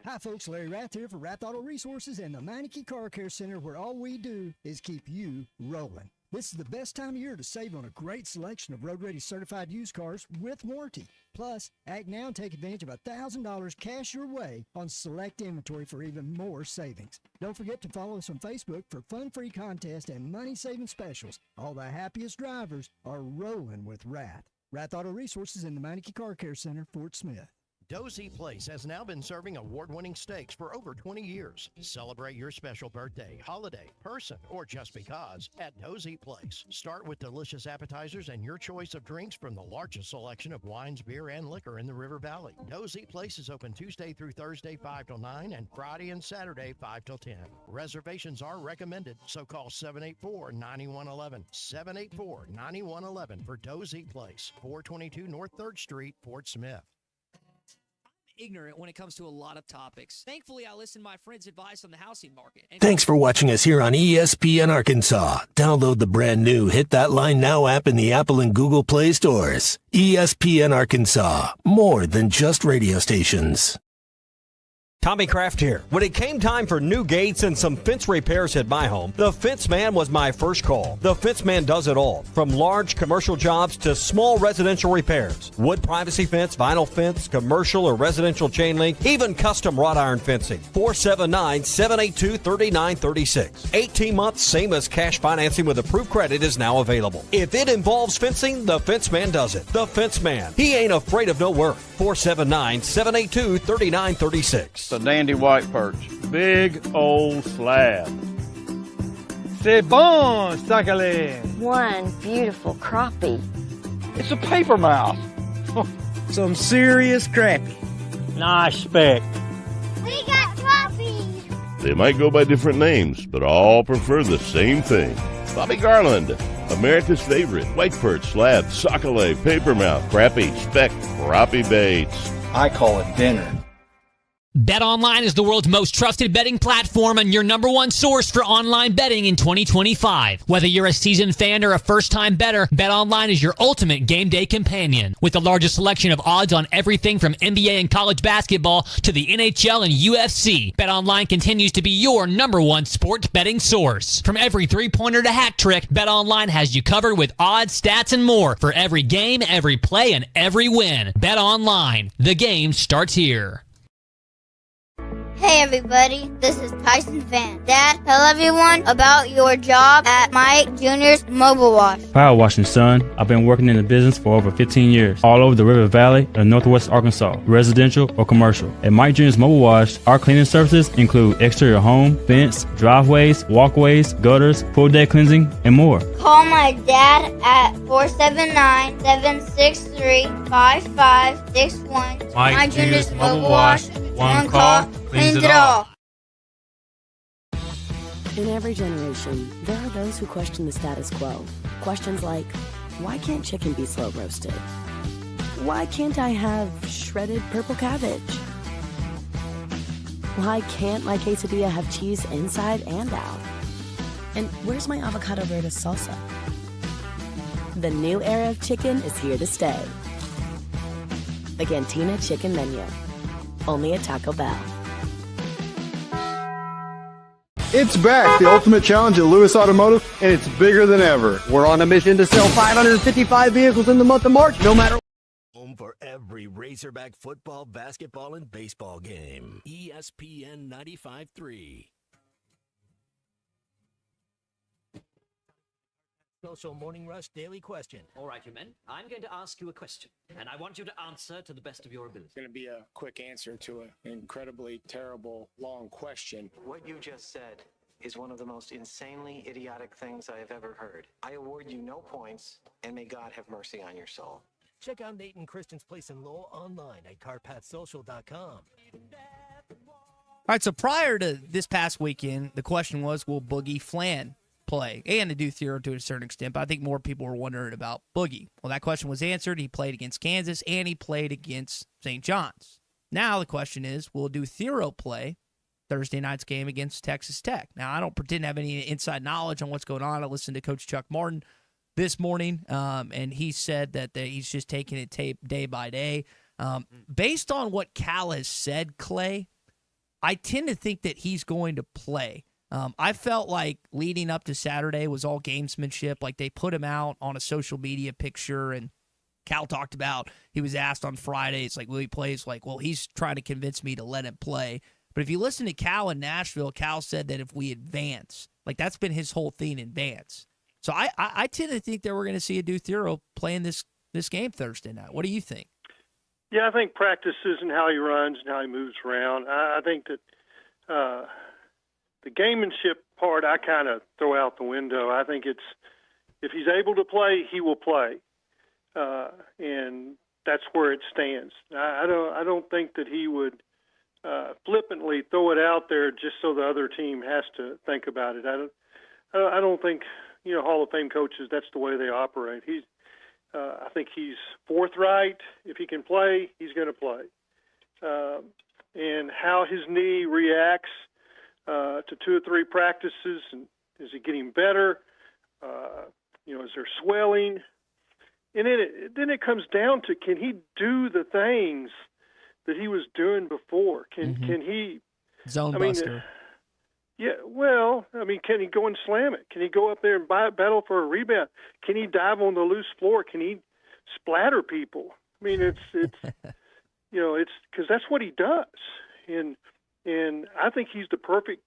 Hi, folks. Larry Rath here for Rath Auto Resources and the Meineke Car Care Center, where all we do is keep you rolling. This is the best time of year to save on a great selection of road-ready certified used cars with warranty. Plus, act now and take advantage of $1,000 cash your way on select inventory for even more savings. Don't forget to follow us on Facebook for fun-free contests and money-saving specials. All the happiest drivers are rolling with Rath. Rath Auto Resources in the Meineke Car Care Center, Fort Smith. Dozy Place has now been serving award-winning steaks for over 20 years. Celebrate your special birthday, holiday, person, or just because at Dozy Place. Start with delicious appetizers and your choice of drinks from the largest selection of wines, beer, and liquor in the River Valley. Dozy Place is open Tuesday through Thursday 5 till 9 and Friday and Saturday 5 till 10. Reservations are recommended, so call 784-9111. 784-9111 for Dozy Place, 422 North 3rd Street, Fort Smith. Ignorant when it comes to a lot of topics. Thankfully, I listen to my friends' advice on the housing market. Thanks for watching us here on ESPN Arkansas. Download the brand new Hit That Line Now app in the Apple and Google Play stores. ESPN Arkansas, more than just radio stations. Tommy Kraft here. When it came time for new gates and some fence repairs at my home, the Fence Man was my first call. The Fence Man does it all, from large commercial jobs to small residential repairs. Wood privacy fence, vinyl fence, commercial or residential chain link, even custom wrought iron fencing. 479-782-3936. 18 months, same as cash financing with approved credit is now available. If it involves fencing, the Fence Man does it. The Fence Man. He ain't afraid of no work. 479-782-3936. A dandy white perch. Big old slab. C'est bon, sacalé. One beautiful crappie. It's a paper mouse. Some serious crappy. Nice spec. We got trophies. They might go by different names, but all prefer the same thing. Bobby Garland, America's favorite, white perch, slab, sockeye, paper mouth, crappie, speck, crappie baits. I call it dinner. BetOnline is the world's most trusted betting platform and your number one source for online betting in 2025. Whether you're a seasoned fan or a first-time bettor, BetOnline is your ultimate game day companion. With the largest selection of odds on everything from NBA and college basketball to the NHL and UFC, BetOnline continues to be your number one sports betting source. From every three-pointer to hat trick, BetOnline has you covered with odds, stats, and more for every game, every play, and every win. BetOnline. The game starts here. Hey everybody, this is Tyson Van. Dad, tell everyone about your job at Mike Jr.'s Mobile Wash. Power washing, son. I've been working in the business for over 15 years, all over the River Valley and Northwest Arkansas, residential or commercial. At Mike Jr.'s Mobile Wash, our cleaning services include exterior home, fence, driveways, walkways, gutters, pool deck cleansing, and more. Call my dad at 479-763-5561. Mike Jr.'s Mobile Wash. One call cleans it all. In every generation, there are those who question the status quo. Questions like, why can't chicken be slow roasted? Why can't I have shredded purple cabbage? Why can't my quesadilla have cheese inside and out? And where's my avocado verde salsa? The new era of chicken is here to stay. The Cantina Chicken Menu. Only at Taco Bell. It's back, the ultimate challenge at Lewis Automotive, and it's bigger than ever. We're on a mission to sell 555 vehicles in the month of March, no matter. Home for every Razorback football, basketball, and baseball game. ESPN 95.3. Social Morning Rush Daily Question. All right, you men. I'm going to ask you a question, and I want you to answer to the best of your ability. It's going to be a quick answer to an incredibly terrible, long question. What you just said is one of the most insanely idiotic things I have ever heard. I award you no points, and may God have mercy on your soul. Check out Nate and Kristen's Place in Lowell online at carpatsocial.com. All right, so prior to this past weekend, the question was, will Boogie Flan play? And to do Theo to a certain extent, but I think more people were wondering about Boogie. Well, that question was answered. He played against Kansas, and he played against St. John's. Now the question is, will Theo play Thursday night's game against Texas Tech? Now, I don't pretend to have any inside knowledge on what's going on. I listened to Coach Chuck Martin this morning, and he said that he's just taking it day by day. Based on what Cal has said, Clay, I tend to think that he's going to play. I felt like leading up to Saturday was all gamesmanship. Like they put him out on a social media picture, and Cal talked about, he was asked on Friday, it's like, will he play? It's like, well, he's trying to convince me to let him play. But if you listen to Cal in Nashville, Cal said that if we advance, like that's been his whole thing, advance. So I tend to think that we're going to see a Theo playing this game Thursday night. What do you think? Yeah, I think practices and how he runs and how he moves around. I think that the gamemanship part I kind of throw out the window. I think it's, if he's able to play, he will play, and that's where it stands. I don't think that he would flippantly throw it out there just so the other team has to think about it. I don't think, Hall of Fame coaches, that's the way they operate. I think he's forthright. If he can play, he's going to play. And how his knee reacts to 2 or 3 practices, and is he getting better? Is there swelling? And then it comes down to, can he do the things that he was doing before? Can he zone buster? Yeah, well, can he go and slam it? Can he go up there and battle for a rebound? Can he dive on the loose floor? Can he splatter people? It's it's because that's what he does, and I think he's the perfect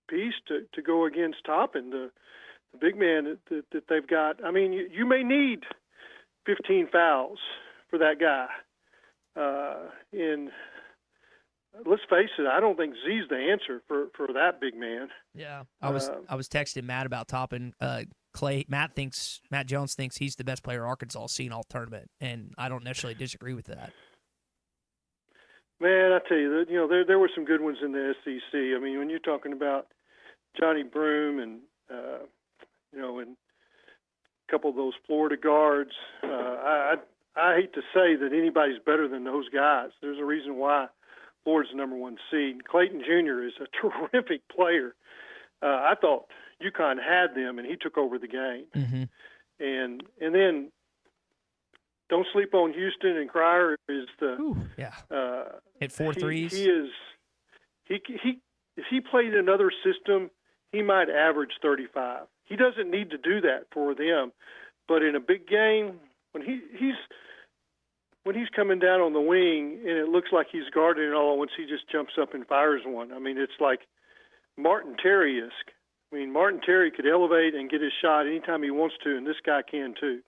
piece to go against Toppin, the big man that they've got. You may need 15 fouls for that guy, and let's face it, I don't think Z's the answer for that big man. Yeah, I was texting Matt about Toppin. Matt Jones thinks he's the best player Arkansas has seen all tournament, and I don't necessarily disagree with that. Man, I tell you, there were some good ones in the SEC. I mean, when you're talking about Johnny Broom and and a couple of those Florida guards, I hate to say that anybody's better than those guys. There's a reason why Florida's the number 1 seed. Clayton Jr. is a terrific player. I thought UConn had them, and he took over the game. Mm-hmm. And then don't sleep on Houston, and Cryer is the hit 4 threes. If he played another system, he might average 35. He doesn't need to do that for them, but in a big game, when he's coming down on the wing and it looks like he's guarding it all, once he just jumps up and fires one. I mean, it's like Martin Terry-esque. I mean, Martin Terry could elevate and get his shot anytime he wants to, and this guy can too.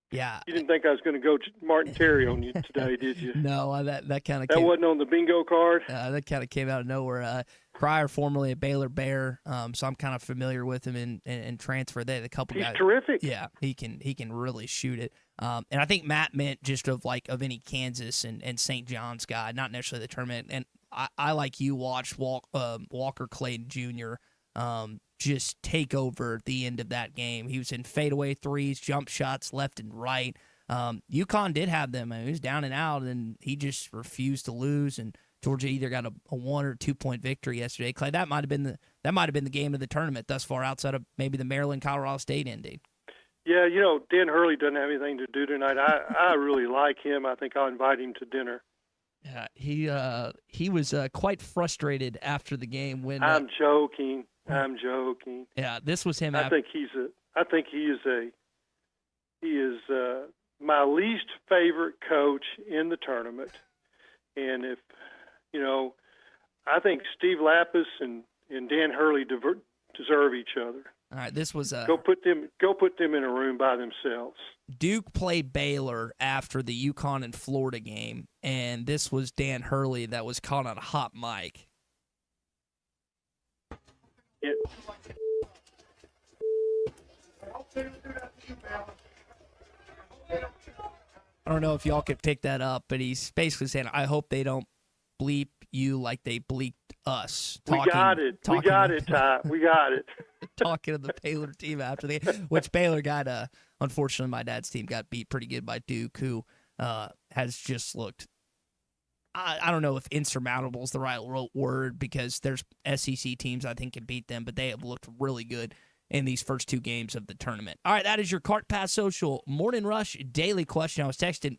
Yeah. You didn't think I was going to go Martin Terry on you today, did you? No, that kind of that wasn't on the bingo card. That kind of came out of nowhere. Cryer, formerly a Baylor Bear, so I'm kind of familiar with him and transfer. They had a couple guys. He's terrific. Yeah, he can really shoot it. And I think Matt meant just of any Kansas and St. John's guy, not necessarily the tournament. And I like you watched Walker Clayton Jr. Just take over the end of that game. He was in fadeaway threes, jump shots left and right. UConn did have them. I mean, he was down and out, and he just refused to lose. And Georgia either got a 1 or 2 point victory yesterday. Clay, that might have been the game of the tournament thus far, outside of maybe the Maryland-Colorado State ending. Yeah, Dan Hurley doesn't have anything to do tonight. I really like him. I think I'll invite him to dinner. Yeah, he was quite frustrated after the game when. I'm joking. Yeah, this was him. I think he is my least favorite coach in the tournament, and if I think Steve Lapis and Dan Hurley deserve each other. All right, this was go put them in a room by themselves. Duke played Baylor after the UConn and Florida game, and this was Dan Hurley that was caught on a hot mic. I don't know if y'all could pick that up, but he's basically saying, I hope they don't bleep you like they bleeped us. We got it, Ty. We got it. Talking to the Baylor team after the game, which Baylor got, unfortunately, my dad's team got beat pretty good by Duke, who has just looked, I don't know if insurmountable is the right word, because there's SEC teams I think can beat them, but they have looked really good in these first 2 games of the tournament. All right, that is your Cart Pass Social Morning Rush daily question. I was texting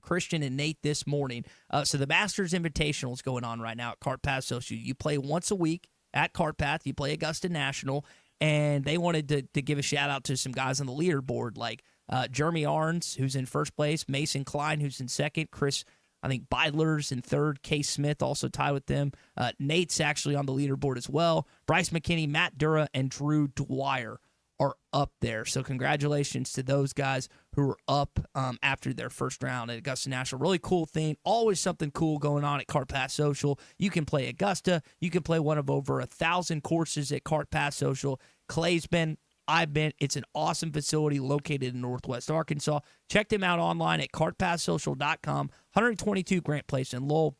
Christian and Nate this morning. So the Masters Invitational is going on right now at Cart Pass Social. You play once a week at Cart Path. You play Augusta National, and they wanted to give a shout-out to some guys on the leaderboard, like Jeremy Arns, who's in first place, Mason Klein, who's in second, Chris, I think Beidler's in third, Case Smith also tied with them. Nate's actually on the leaderboard as well. Bryce McKinney, Matt Dura, and Drew Dwyer are up there. So congratulations to those guys who are up after their first round at Augusta National. Really cool thing. Always something cool going on at Cart Pass Social. You can play Augusta. You can play one of over 1,000 courses at Cart Pass Social. Clay's been. I've been. It's an awesome facility located in Northwest Arkansas. Check them out online at cartpasssocial.com. 122 Grant Place in Lowell.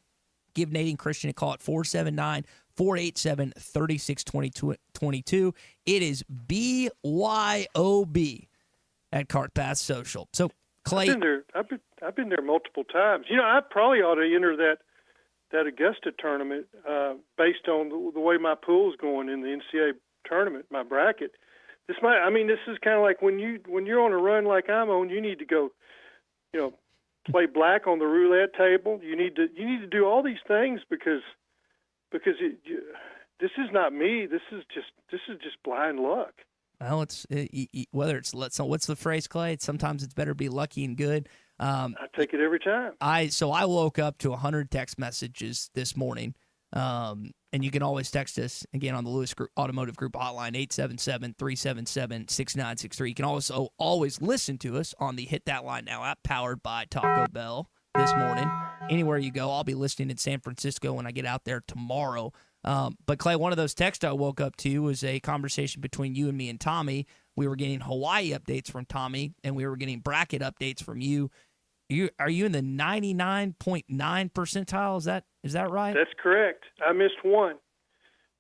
Give Nate and Christian a call at 479-487-3622. It is BYOB at Cart Pass Social. So, Clay, I've been there multiple times. I probably ought to enter that Augusta tournament based on the way my pool's going in the NCAA tournament, my bracket. This is kind of like when you're on a run like I'm on, you need to go, play black on the roulette table. You need to do all these things because this is not me. This is just blind luck. Well, it's what's the phrase, Clay? Sometimes it's better to be lucky and good. I take it every time. I woke up to 100 text messages this morning. And you can always text us, again, on the Lewis Automotive Group hotline, 877-377-6963. You can also always listen to us on the Hit That Line Now app, powered by Taco Bell this morning. Anywhere you go, I'll be listening in San Francisco when I get out there tomorrow. But, Clay, one of those texts I woke up to was a conversation between you and me and Tommy We were getting Hawaii updates from Tommy, and we were getting bracket updates from you. Are you in the 99.9 percentile? Is that right? That's correct. I missed one.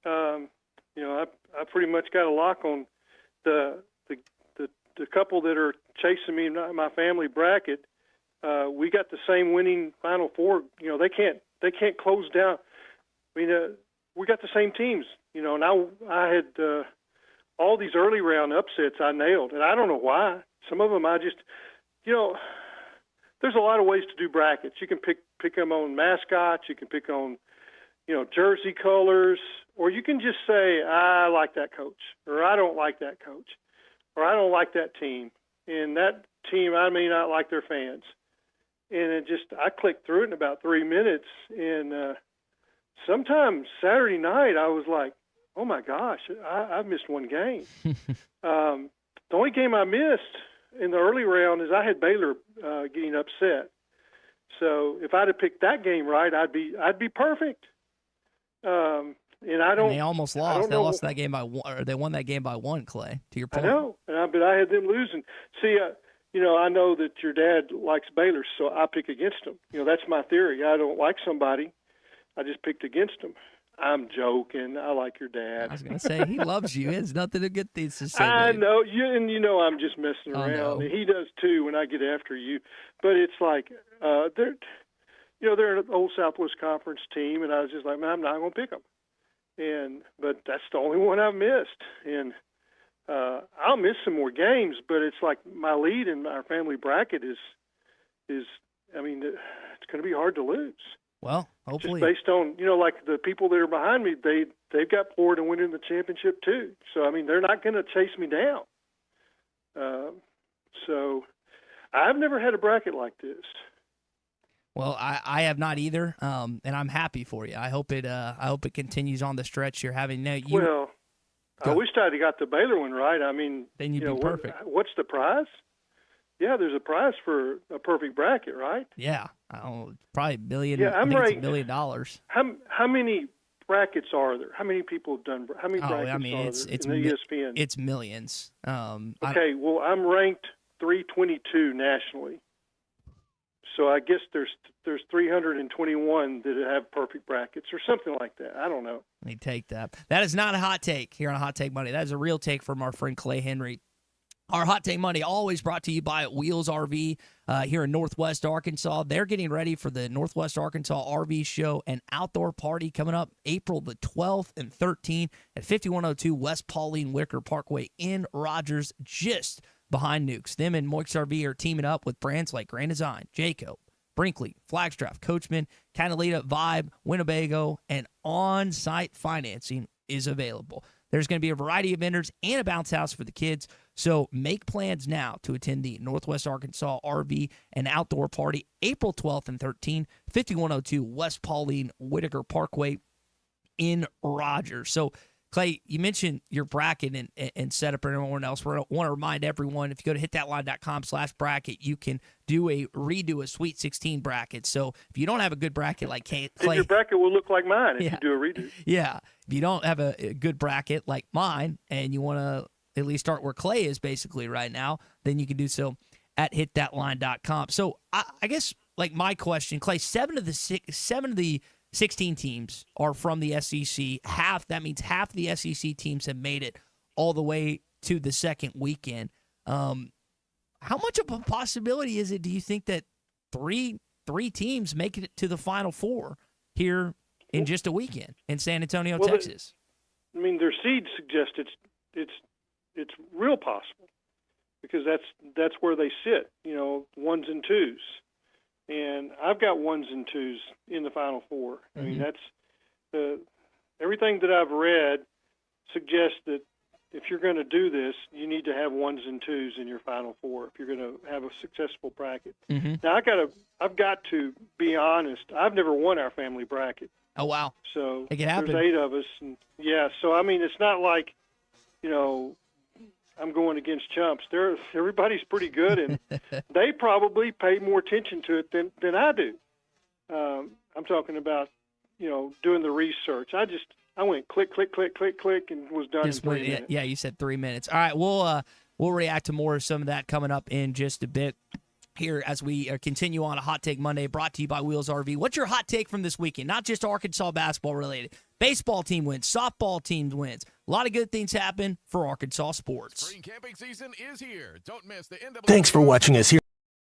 I pretty much got a lock on the couple that are chasing me in my family bracket. We got the same winning Final Four. They can't close down. I mean, we got the same teams. And I had all these early round upsets I nailed, and I don't know why. Some of them I just, there's a lot of ways to do brackets. You can pick them on mascots. You can pick on, jersey colors, or you can just say, I like that coach, or I don't like that coach, or I don't like that team. And that team, I may not like their fans. And I clicked through it in about 3 minutes. And sometime Saturday night, I was like, oh my gosh, I've missed one game. The only game I missed in the early round is I had Baylor getting upset. So if I'd have picked that game right, I'd be perfect. And they almost lost. They lost that game by one, or they won that game by one. Clay, to your point. I know, but I had them losing. See, I know that your dad likes Baylor, so I pick against him. That's my theory. I don't like somebody, I just picked against them. I'm joking. I like your dad. I was going to say, he loves you. He has nothing to good things to say. I know. I'm just messing around. And he does too when I get after you. But it's like, they're an old Southwest Conference team, and I was just like, man, I'm not going to pick them. But that's the only one I've missed. And I'll miss some more games, but it's like my lead in our family bracket is it's going to be hard to lose. Well, hopefully. Just based on, like the people that are behind me, they've got Florida winning the championship too. So, they're not going to chase me down. So I've never had a bracket like this. Well, I have not either, and I'm happy for you. I hope it continues on the stretch you're having now. I wished I'd have got the Baylor one right. Then you'd be perfect. What's the prize? Yeah, there's a prize for a perfect bracket, right? Yeah, probably $1 million. Yeah, I think it's $1 million. How many brackets are there? How many people have done? How many brackets are there in the ESPN? It's millions. Okay, well, I'm ranked 322 nationally. So I guess there's 321 that have perfect brackets or something like that. I don't know. Let me take that. That is not a hot take here on Hot Take Monday. That is a real take from our friend Clay Henry. Our Hot Take Monday always brought to you by Wheels RV here in Northwest Arkansas. They're getting ready for the Northwest Arkansas RV Show and Outdoor Party coming up April the 12th and 13th at 5102 West Pauline Wicker Parkway in Rogers, just behind Nukes. Them and Moix RV are teaming up with brands like Grand Design, Jayco, Brinkley, Flagstaff, Coachman, Catalina, Vibe, Winnebago, and on-site financing is available. There's going to be a variety of vendors and a bounce house for the kids, so make plans now to attend the Northwest Arkansas RV and Outdoor Party April 12th and 13th, 5102 West Pauline Whitaker Parkway in Rogers. So, Clay, you mentioned your bracket and setup and everyone else. We want to remind everyone, if you go to hitthatline.com/bracket, you can redo a Sweet 16 bracket. So if you don't have a good bracket like Clay, and your bracket will look like mine if you do a redo. Yeah. If you don't have a good bracket like mine and you want to at least start where Clay is basically right now, then you can do so at hitthatline.com. So I guess like my question, Clay, seven of the 16 teams are from the SEC. That means half the SEC teams have made it all the way to the second weekend. How much of a possibility is it, do you think, that three teams make it to the Final Four here in just a weekend in San Antonio, Texas? Their seeds suggest it's real possible because that's where they sit, ones and twos. And I've got ones and twos in the Final Four. That's everything that I've read suggests that if you're going to do this, you need to have ones and twos in your Final Four if you're going to have a successful bracket. Now I've got to be honest. I've never won our family bracket. Oh wow! So it can happen. There's 8 of us, and so it's not like I'm going against chumps. Everybody's pretty good, and they probably pay more attention to it than I do. I'm talking about, doing the research. I went click, click, click, click, click, and was done in 3 minutes. Yeah, you said 3 minutes. All right, we'll We'll react to more of some of that coming up in just a bit here as we continue on a Hot Take Monday brought to you by Wheels RV. What's your hot take from this weekend? Not just Arkansas basketball related. Baseball team wins. Softball team wins. A lot of good things happen for Arkansas sports. Spring camping season is here. Don't miss the NCAA. Thanks for watching us here.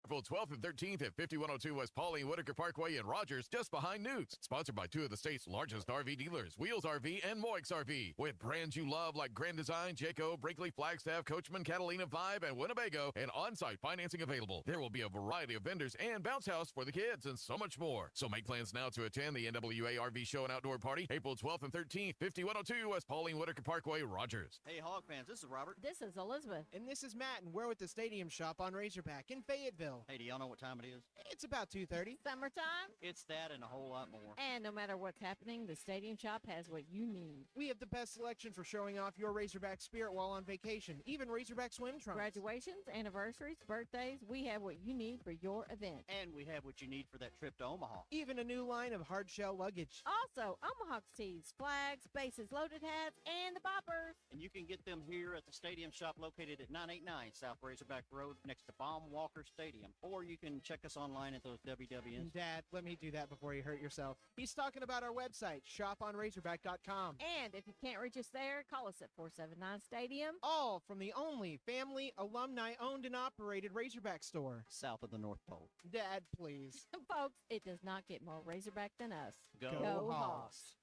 April 12th and 13th at 5102 West Pauline Whitaker Parkway in Rogers, just behind Newt's. Sponsored by two of the state's largest RV dealers, Wheels RV and Moix RV. With brands you love like Grand Design, Jayco, Brinkley, Flagstaff, Coachman, Catalina 5, and Winnebago, and on-site financing available. There will be a variety of vendors and bounce house for the kids and so much more. So make plans now to attend the NWA RV Show and Outdoor Party, April 12th and 13th, 5102 West Pauline Whitaker Parkway, Rogers. Hey, Hog fans, this is Robert. This is Elizabeth. And this is Matt, and we're with the Stadium Shop on Razorback in Fayetteville. Hey, do y'all know what time it is? It's about 2:30. Summertime? It's that and a whole lot more. And no matter what's happening, the Stadium Shop has what you need. We have the best selection for showing off your Razorback spirit while on vacation, even Razorback swim trunks. Graduations, anniversaries, birthdays, we have what you need for your event. And we have what you need for that trip to Omaha. Even a new line of hard shell luggage. Also, Omaha tees, flags, bases, loaded hats, and the boppers. And you can get them here at the Stadium Shop located at 989 South Razorback Road next to Baum Walker Stadium. Or you can check us online at those WWNs. Dad, let me do that before you hurt yourself. He's talking about our website, shoponrazorback.com. And if you can't reach us there, call us at 479 Stadium. All from the only family, alumni-owned and operated Razorback store. South of the North Pole. Dad, please. Folks, it does not get more Razorback than us. Go Hawks.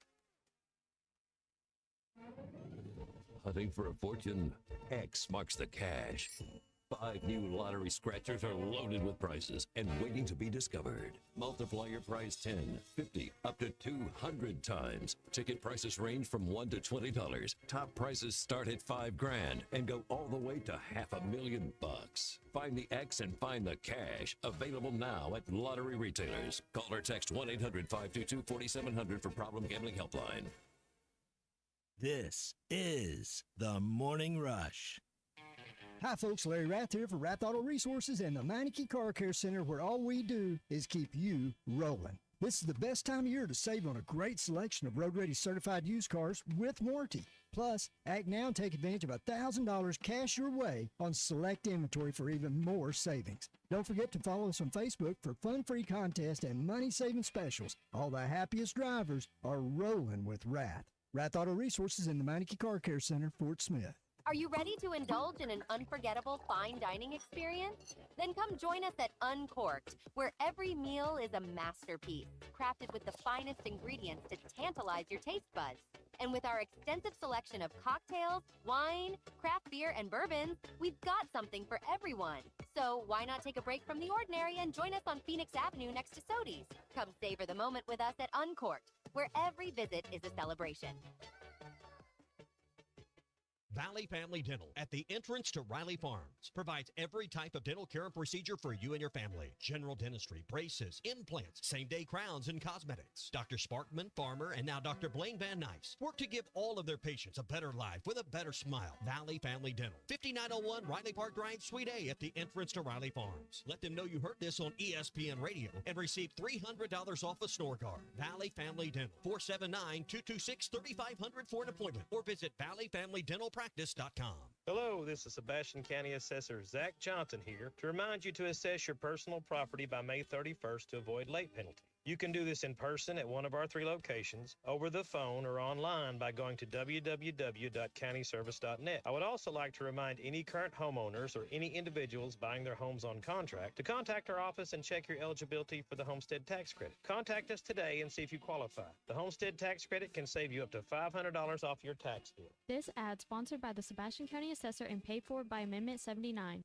Hunting for a fortune? X marks the cash. 5 new lottery scratchers are loaded with prizes and waiting to be discovered. Multiply your prize 10, 50, up to 200 times. Ticket prices range from $1 to $20. Top prizes start at $5,000 and go all the way to $500,000. Find the X and find the cash. Available now at lottery retailers. Call or text 1-800-522-4700 for Problem Gambling Helpline. This is the Morning Rush. Hi, folks. Larry Rath here for Rath Auto Resources and the Meineke Car Care Center, where all we do is keep you rolling. This is the best time of year to save on a great selection of road-ready certified used cars with warranty. Plus, act now and take advantage of $1,000 cash your way on select inventory for even more savings. Don't forget to follow us on Facebook for fun-free contests and money-saving specials. All the happiest drivers are rolling with Rath. Rath Auto Resources in the Meineke Car Care Center, Fort Smith. Are you ready to indulge in an unforgettable fine dining experience? Then come join us at Uncorked, where every meal is a masterpiece, crafted with the finest ingredients to tantalize your taste buds. And with our extensive selection of cocktails, wine, craft beer, and bourbons, we've got something for everyone. So why not take a break from the ordinary and join us on Phoenix Avenue next to Sodi's? Come savor the moment with us at Uncorked, where every visit is a celebration. Valley Family Dental at the entrance to Riley Farms provides every type of dental care and procedure for you and your family. General dentistry, braces, implants, same-day crowns, and cosmetics. Dr. Sparkman, Farmer, and now Dr. Blaine Van Nice work to give all of their patients a better life with a better smile. Valley Family Dental, 5901 Riley Park Drive, Suite A at the entrance to Riley Farms. Let them know you heard this on ESPN Radio and receive $300 off a snore guard. Valley Family Dental, 479-226-3500 for an appointment or visit valleyfamilydentalpractice.com. Hello, this is Sebastian County Assessor Zach Johnson here to remind you to assess your personal property by May 31st to avoid late penalty. You can do this in person at one of our 3 locations, over the phone, or online by going to www.countyservice.net. I would also like to remind any current homeowners or any individuals buying their homes on contract to contact our office and check your eligibility for the homestead tax credit. Contact us today and see if you qualify. The homestead tax credit can save you up to $500 off your tax bill. This ad sponsored by the Sebastian County Assessor and paid for by Amendment 79.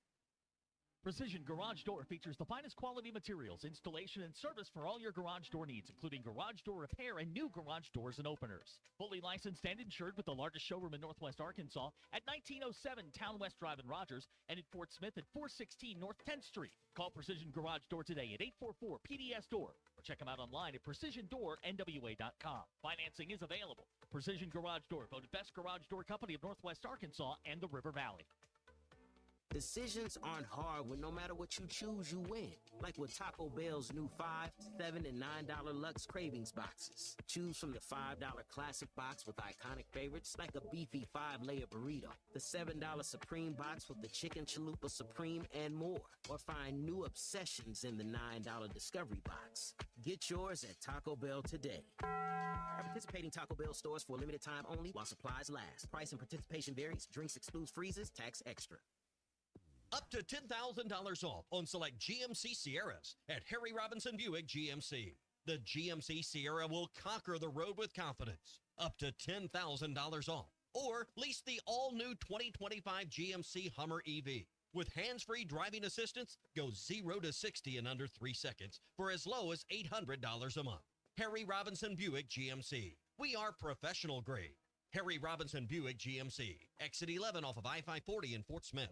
Precision Garage Door features the finest quality materials, installation, and service for all your garage door needs, including garage door repair and new garage doors and openers. Fully licensed and insured with the largest showroom in Northwest Arkansas at 1907 Town West Drive in Rogers and in Fort Smith at 416 North 10th Street. Call Precision Garage Door today at 844-PDS-DOOR or check them out online at precisiondoornwa.com. Financing is available. Precision Garage Door, voted best garage door company of Northwest Arkansas and the River Valley. Decisions aren't hard when no matter what you choose, you win. Like with Taco Bell's new $5, $7, and $9 Lux Cravings boxes. Choose from the $5 classic box with iconic favorites like a beefy 5-layer burrito, the $7 Supreme box with the chicken chalupa supreme and more. Or find new obsessions in the $9 Discovery box. Get yours at Taco Bell today. At participating Taco Bell stores for a limited time only while supplies last. Price and participation varies. Drinks excludes freezes. Tax extra. Up to $10,000 off on select GMC Sierras at Harry Robinson Buick GMC. The GMC Sierra will conquer the road with confidence. Up to $10,000 off. Or lease the all-new 2025 GMC Hummer EV. With hands-free driving assistance, go 0 to 60 in under 3 seconds for as low as $800 a month. Harry Robinson Buick GMC. We are professional grade. Harry Robinson Buick GMC. Exit 11 off of I-540 in Fort Smith.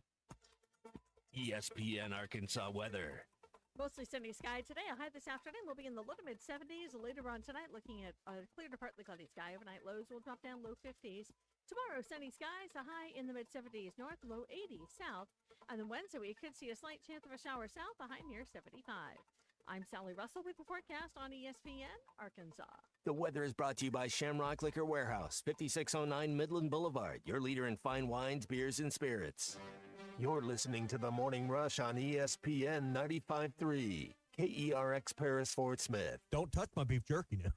ESPN Arkansas weather. Mostly sunny sky today. A high this afternoon will be in the low to mid 70s. Later on tonight, looking at a clear to partly cloudy sky. Overnight lows will drop down low 50s. Tomorrow, sunny skies, a high in the mid 70s north, low 80s south. And then Wednesday, we could see a slight chance of a shower south, a high near 75. I'm Sally Russell with the forecast on ESPN Arkansas. The weather is brought to you by Shamrock Liquor Warehouse, 5609 Midland Boulevard, your leader in fine wines, beers, and spirits. You're listening to The Morning Rush on ESPN 95.3, KERX Paris, Fort Smith. Don't touch my beef jerky now.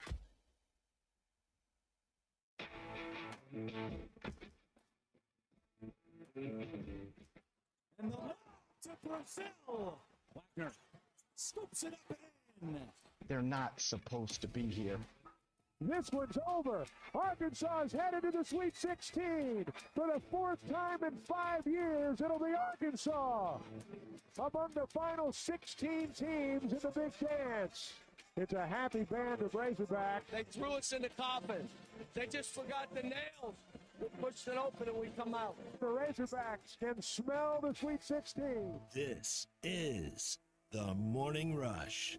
And the lob to Brazil. Wagner scoops it up and in. They're not supposed to be here. This one's over. Arkansas is headed to the Sweet 16. For the fourth time in 5 years, it'll be Arkansas among the final 16 teams in the Big Dance. It's a happy band of Razorback. They threw us in the coffin. They just forgot the nails. We pushed it open and we come out. The Razorbacks can smell the Sweet 16. This is The Morning Rush.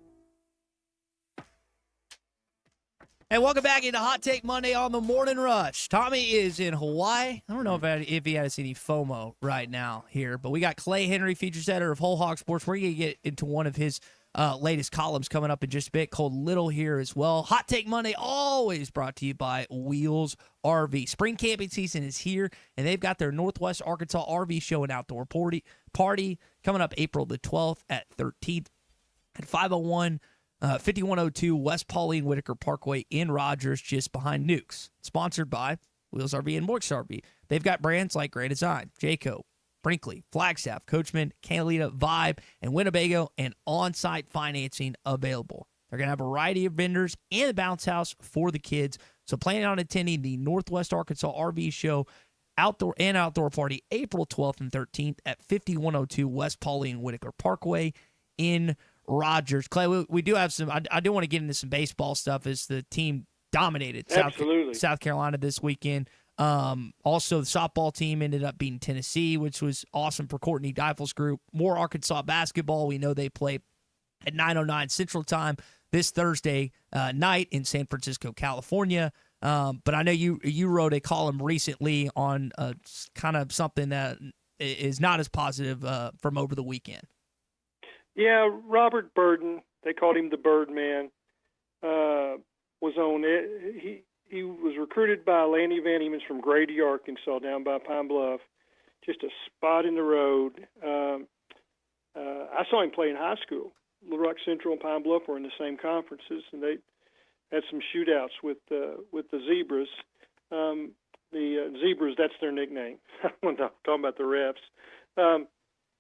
Hey, welcome back into Hot Take Monday on the Morning Rush. Tommy is in Hawaii. I don't know if he has any FOMO right now here, but we got Clay Henry, features editor of Whole Hog Sports. We're going to get into one of his latest columns coming up in just a bit, called Little here as well. Hot Take Monday, always brought to you by Wheels RV. Spring camping season is here, and they've got their Northwest Arkansas RV Show and Outdoor Party coming up April the 12th at 13th at 5102 West Pauline Whitaker Parkway in Rogers, just behind Nukes. Sponsored by Wheels RV and Morks RV. They've got brands like Grand Design, Jayco, Brinkley, Flagstaff, Coachman, Canalita, Vibe, and Winnebago, and on-site financing available. They're going to have a variety of vendors and a bounce house for the kids. So plan on attending the Northwest Arkansas RV Show Outdoor Party April 12th and 13th at 5102 West Pauline Whitaker Parkway in Rogers. Clay, we do have some. I do want to get into some baseball stuff as the team dominated South Carolina this weekend. Also, the softball team ended up beating Tennessee, which was awesome for Courtney Deifel's group. More Arkansas basketball. We know they play at 9:09 Central Time this Thursday night in San Francisco, California. But I know you wrote a column recently on kind of something that is not as positive from over the weekend. Yeah, Robert Burden, they called him the Birdman, was on it. He was recruited by Lanny Van Emons from Grady, Arkansas, down by Pine Bluff, just a spot in the road. I saw him play in high school. Little Rock Central and Pine Bluff were in the same conferences, and they had some shootouts with the Zebras. The Zebras, that's their nickname. I'm not talking about the refs.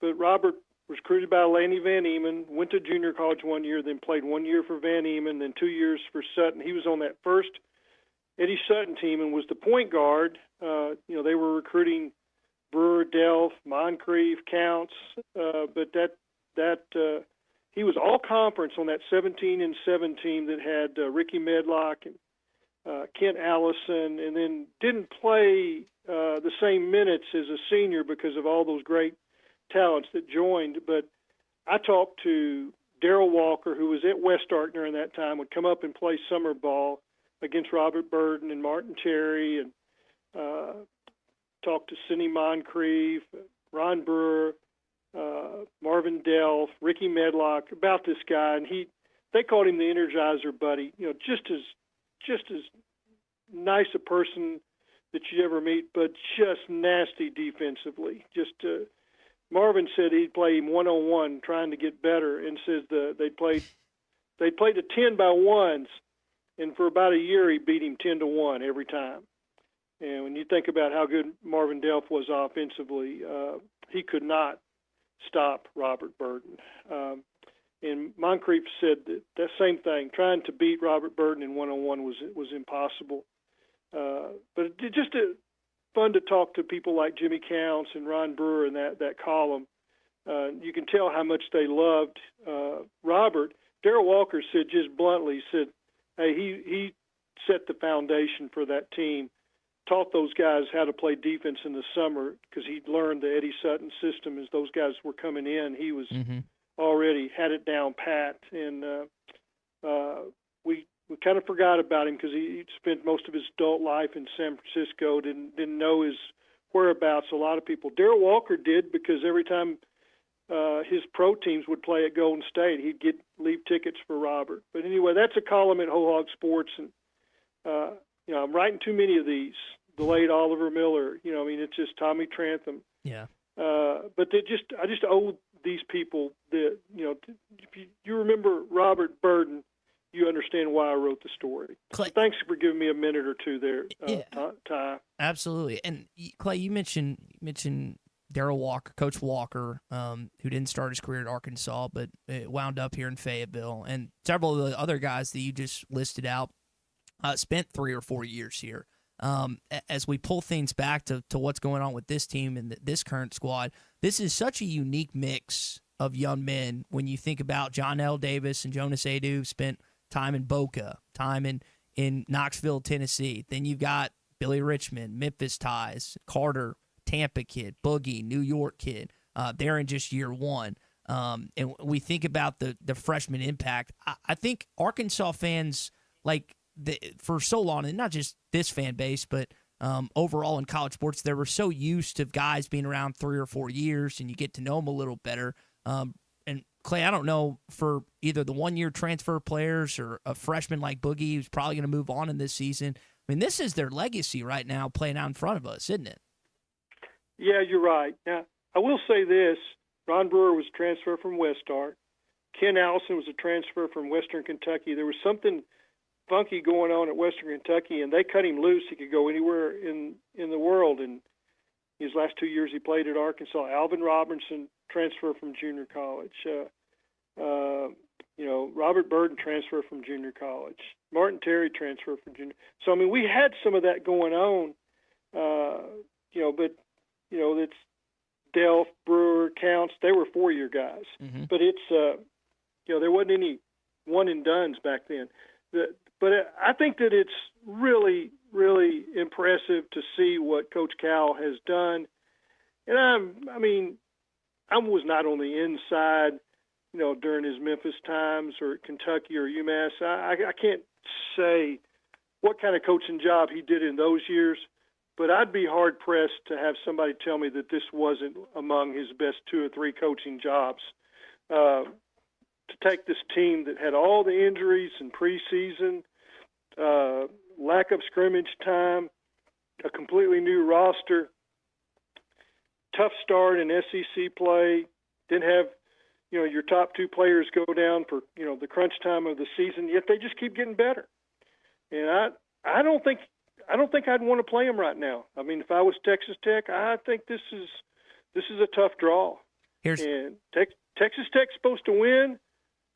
But Robert was recruited by Lanny Van Eman, went to junior college 1 year, then played 1 year for Van Eman, then 2 years for Sutton. He was on that first Eddie Sutton team and was the point guard. They were recruiting Brewer, Delph, Moncrief, Counts, but he was all conference on that 17-7 team that had Ricky Medlock and Kent Allison, and then didn't play the same minutes as a senior because of all those great talents that joined. But I talked to Darrell Walker, who was at West Ark during that time, would come up and play summer ball against Robert Burden and Martin Cherry, and talked to Sidney Moncrief, Ron Brewer, Marvin Dell, Ricky Medlock about this guy, and they called him the Energizer Buddy. Just as nice a person that you ever meet, but just nasty defensively. Marvin said he'd play him one-on-one, trying to get better, and says they played the 10-by-1s, and for about a year he beat him 10-1 every time. And when you think about how good Marvin Delp was offensively, he could not stop Robert Burden. And Moncrief said that same thing. Trying to beat Robert Burden in one-on-one was impossible. But it just fun to talk to people like Jimmy Counts and Ron Brewer in that column. You can tell how much they loved Robert. Darrell Walker said just bluntly, hey, he set the foundation for that team, taught those guys how to play defense in the summer because he'd learned the Eddie Sutton system as those guys were coming in. He was already had it down pat, and we kind of forgot about him because he spent most of his adult life in San Francisco, didn't know his whereabouts. A lot of people. Darrell Walker did, because every time his pro teams would play at Golden State, he'd leave tickets for Robert. But anyway, that's a column at Whole Hog Sports, and I'm writing too many of these. The late Oliver Miller, it's just Tommy Trantham. Yeah. But I just owe these people that, if you remember Robert Burden, you understand why I wrote the story. Clay, thanks for giving me a minute or two there, Ty. Absolutely. And Clay, you mentioned Darrell Walker, Coach Walker, who didn't start his career at Arkansas, but wound up here in Fayetteville, and several of the other guys that you just listed out spent 3 or 4 years here. As we pull things back to what's going on with this team and this current squad, this is such a unique mix of young men. When you think about John L. Davis and Jonas Adu, spent time in Boca, time in Knoxville, Tennessee. Then you've got Billy Richmond, Memphis ties, Carter, Tampa kid, Boogie, New York kid. They're in just year one. And we think about the freshman impact. I think Arkansas fans, for so long, and not just this fan base, but overall in college sports, they were so used to guys being around 3 or 4 years, and you get to know them a little better. And Clay, I don't know, for either the one-year transfer players or a freshman like Boogie who's probably going to move on in this season. I mean, this is their legacy right now playing out in front of us, isn't it? Yeah, you're right. Now, I will say this. Ron Brewer was a transfer from Westart. Ken Allison was a transfer from Western Kentucky. There was something funky going on at Western Kentucky, and they cut him loose. He could go anywhere in the world. And his last 2 years he played at Arkansas. Alvin Robinson transfer from junior college. Robert Burden transfer from junior college. Martin Terry transfer from junior. So, I mean, we had some of that going on, but it's Delph, Brewer, Counts. They were 4-year guys. Mm-hmm. But it's, there wasn't any one-and-dones back then. But I think that it's really, really impressive to see what Coach Cal has done. And I was not on the inside, during his Memphis times or at Kentucky or UMass. I can't say what kind of coaching job he did in those years, but I'd be hard-pressed to have somebody tell me that this wasn't among his best 2 or 3 coaching jobs. To take this team that had all the injuries in preseason, lack of scrimmage time, a completely new roster, tough start in SEC play, didn't have, your top 2 players go down for, the crunch time of the season, yet they just keep getting better. And I don't think I'd want to play them right now. I mean, if I was Texas Tech, I think this is a tough draw. And Texas Tech's supposed to win.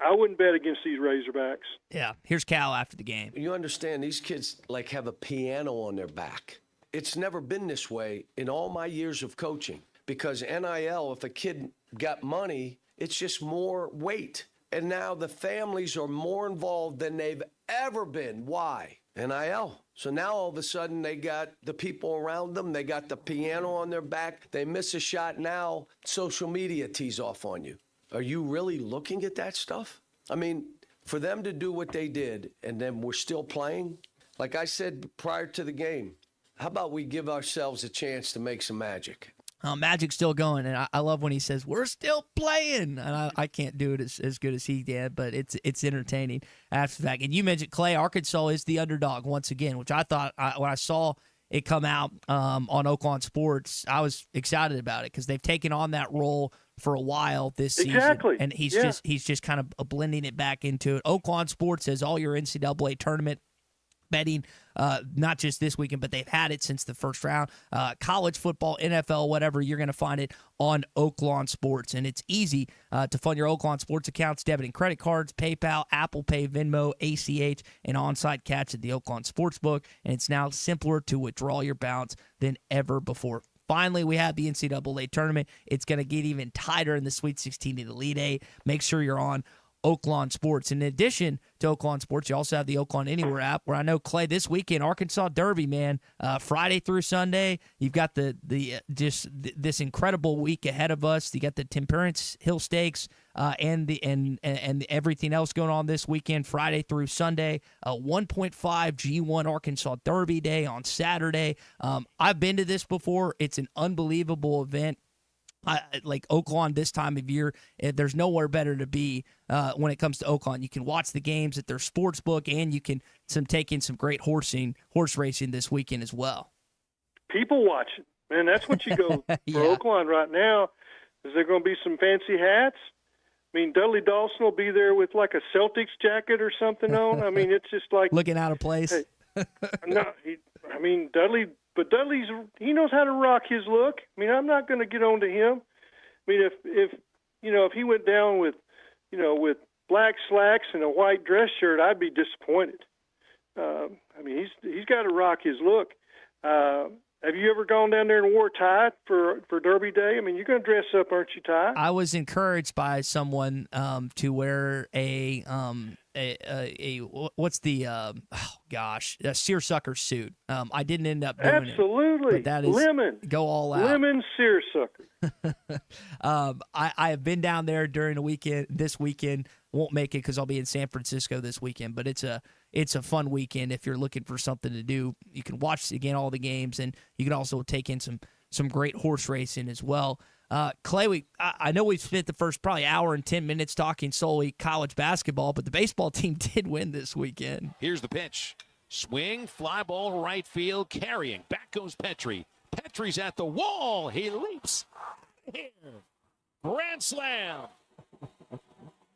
I wouldn't bet against these Razorbacks. Yeah, here's Cal after the game. You understand, these kids have a piano on their back. It's never been this way in all my years of coaching, because NIL, if a kid got money, it's just more weight. And now the families are more involved than they've ever been. Why? NIL. So now all of a sudden they got the people around them. They got the piano on their back. They miss a shot now. Social media tees off on you. Are you really looking at that stuff? I mean, for them to do what they did and then we're still playing, like I said prior to the game, how about we give ourselves a chance to make some magic? Magic's still going, and I love when he says, "We're still playing," and I can't do it as good as he did, but it's entertaining after that. And you mentioned, Clay, Arkansas is the underdog once again, which I thought when I saw it come out on Oaklawn Sports, I was excited about it because they've taken on that role for a while this season. Exactly. And he's just kind of blending it back into it. Oaklawn Sports has all your NCAA tournament betting, not just this weekend, but they've had it since the first round. College football, NFL, whatever, you're going to find it on Oaklawn Sports. And it's easy to fund your Oaklawn Sports accounts, debit and credit cards, PayPal, Apple Pay, Venmo, ACH, and on-site catch at the Oaklawn Sportsbook. And it's now simpler to withdraw your balance than ever before. Finally, we have the NCAA tournament. It's going to get even tighter in the Sweet 16 and Elite 8. Make sure you're on Oaklawn Sports. In addition to Oaklawn Sports, you also have the Oaklawn Anywhere app, where I know, Clay, this weekend, Arkansas Derby, man, Friday through Sunday, you've got this incredible week ahead of us. You got the Temperance Hill Stakes and everything else going on this weekend, Friday through Sunday. 1.5 G1 Arkansas Derby Day on Saturday. I've been to this before. It's an unbelievable event. Like Oaklawn this time of year, there's nowhere better to be when it comes to Oaklawn. You can watch the games at their sports book, and you can take in some great horse racing this weekend as well. People watching, man, that's what you go for Oaklawn right now. Is there going to be some fancy hats? I mean, Dudley Dawson will be there with like a Celtics jacket or something on. I mean, it's just like looking out of place. Hey, Dudley. But he knows how to rock his look. I mean, I'm not going to get on to him. I mean, if he went down with black slacks and a white dress shirt, I'd be disappointed. I mean, he's got to rock his look. Have you ever gone down there and wore a tie for Derby Day? I mean, you're going to dress up, aren't you, Ty? I was encouraged by someone to wear a seersucker suit. I didn't end up doing Absolutely. But that is lemon. Go all out. Lemon seersucker. I have been down there during the weekend. This weekend won't make it because I'll be in San Francisco this weekend. But it's a fun weekend if you're looking for something to do. You can watch again all the games, and you can also take in some great horse racing as well. Clay, I know we've spent the first probably hour and 10 minutes talking solely college basketball, but the baseball team did win this weekend. Here's the pitch. Swing, fly ball, right field, carrying. Back goes Petrie. Petrie's at the wall. He leaps. Grand slam.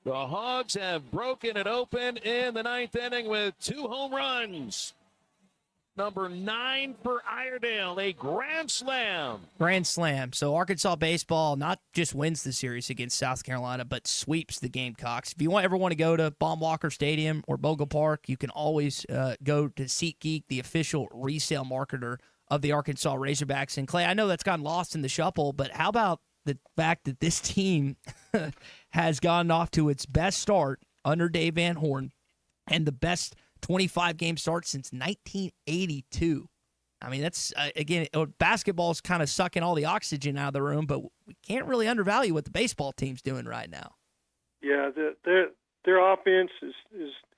The Hogs have broken it open in the ninth inning with 2 home runs. Number 9 for Iredale, a grand slam. Grand slam. So Arkansas baseball not just wins the series against South Carolina, but sweeps the Gamecocks. If you ever want to go to Baum-Walker Stadium or Bogle Park, you can always go to SeatGeek, the official resale marketer of the Arkansas Razorbacks. And Clay, I know that's gotten lost in the shuffle, but how about the fact that this team has gotten off to its best start under Dave Van Horn and the best 25-game start since 1982. I mean, that's, again, basketball's kind of sucking all the oxygen out of the room, but we can't really undervalue what the baseball team's doing right now. Yeah, their offense is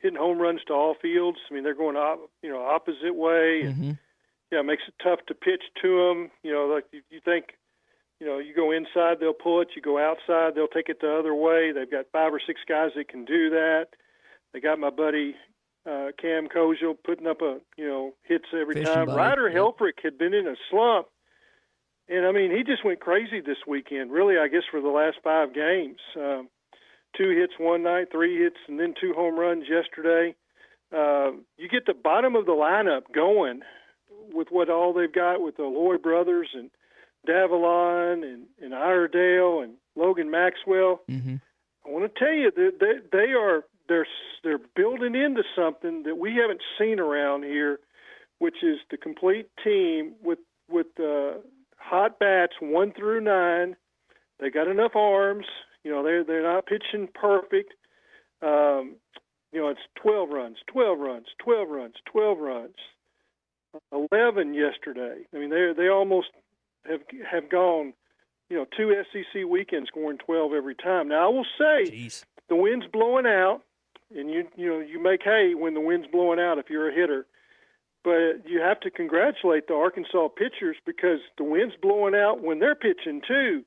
hitting home runs to all fields. I mean, they're going opposite way. And, it makes it tough to pitch to them. Like you think, you go inside, they'll pull it. You go outside, they'll take it the other way. They've got 5 or 6 guys that can do that. They got my buddy Cam Koziel putting up hits every time. Ryder Helfrich had been in a slump, and I mean he just went crazy this weekend. Really, I guess for the last 5 games, 2 hits one night, 3 hits, and then 2 home runs yesterday. You get the bottom of the lineup going with what all they've got with the Lloyd brothers and Davalon and Iredale and Logan Maxwell. I want to tell you that they're building into something that we haven't seen around here, which is the complete team with hot bats 1 through 9. They got enough arms. They're not pitching perfect. It's 12 runs, 12 runs, 12 runs, 12 runs. 11 yesterday. I mean, they almost have gone, 2 SEC weekends scoring 12 every time. Now I will say, the wind's blowing out, and you make hay when the wind's blowing out if you're a hitter. But you have to congratulate the Arkansas pitchers because the wind's blowing out when they're pitching too,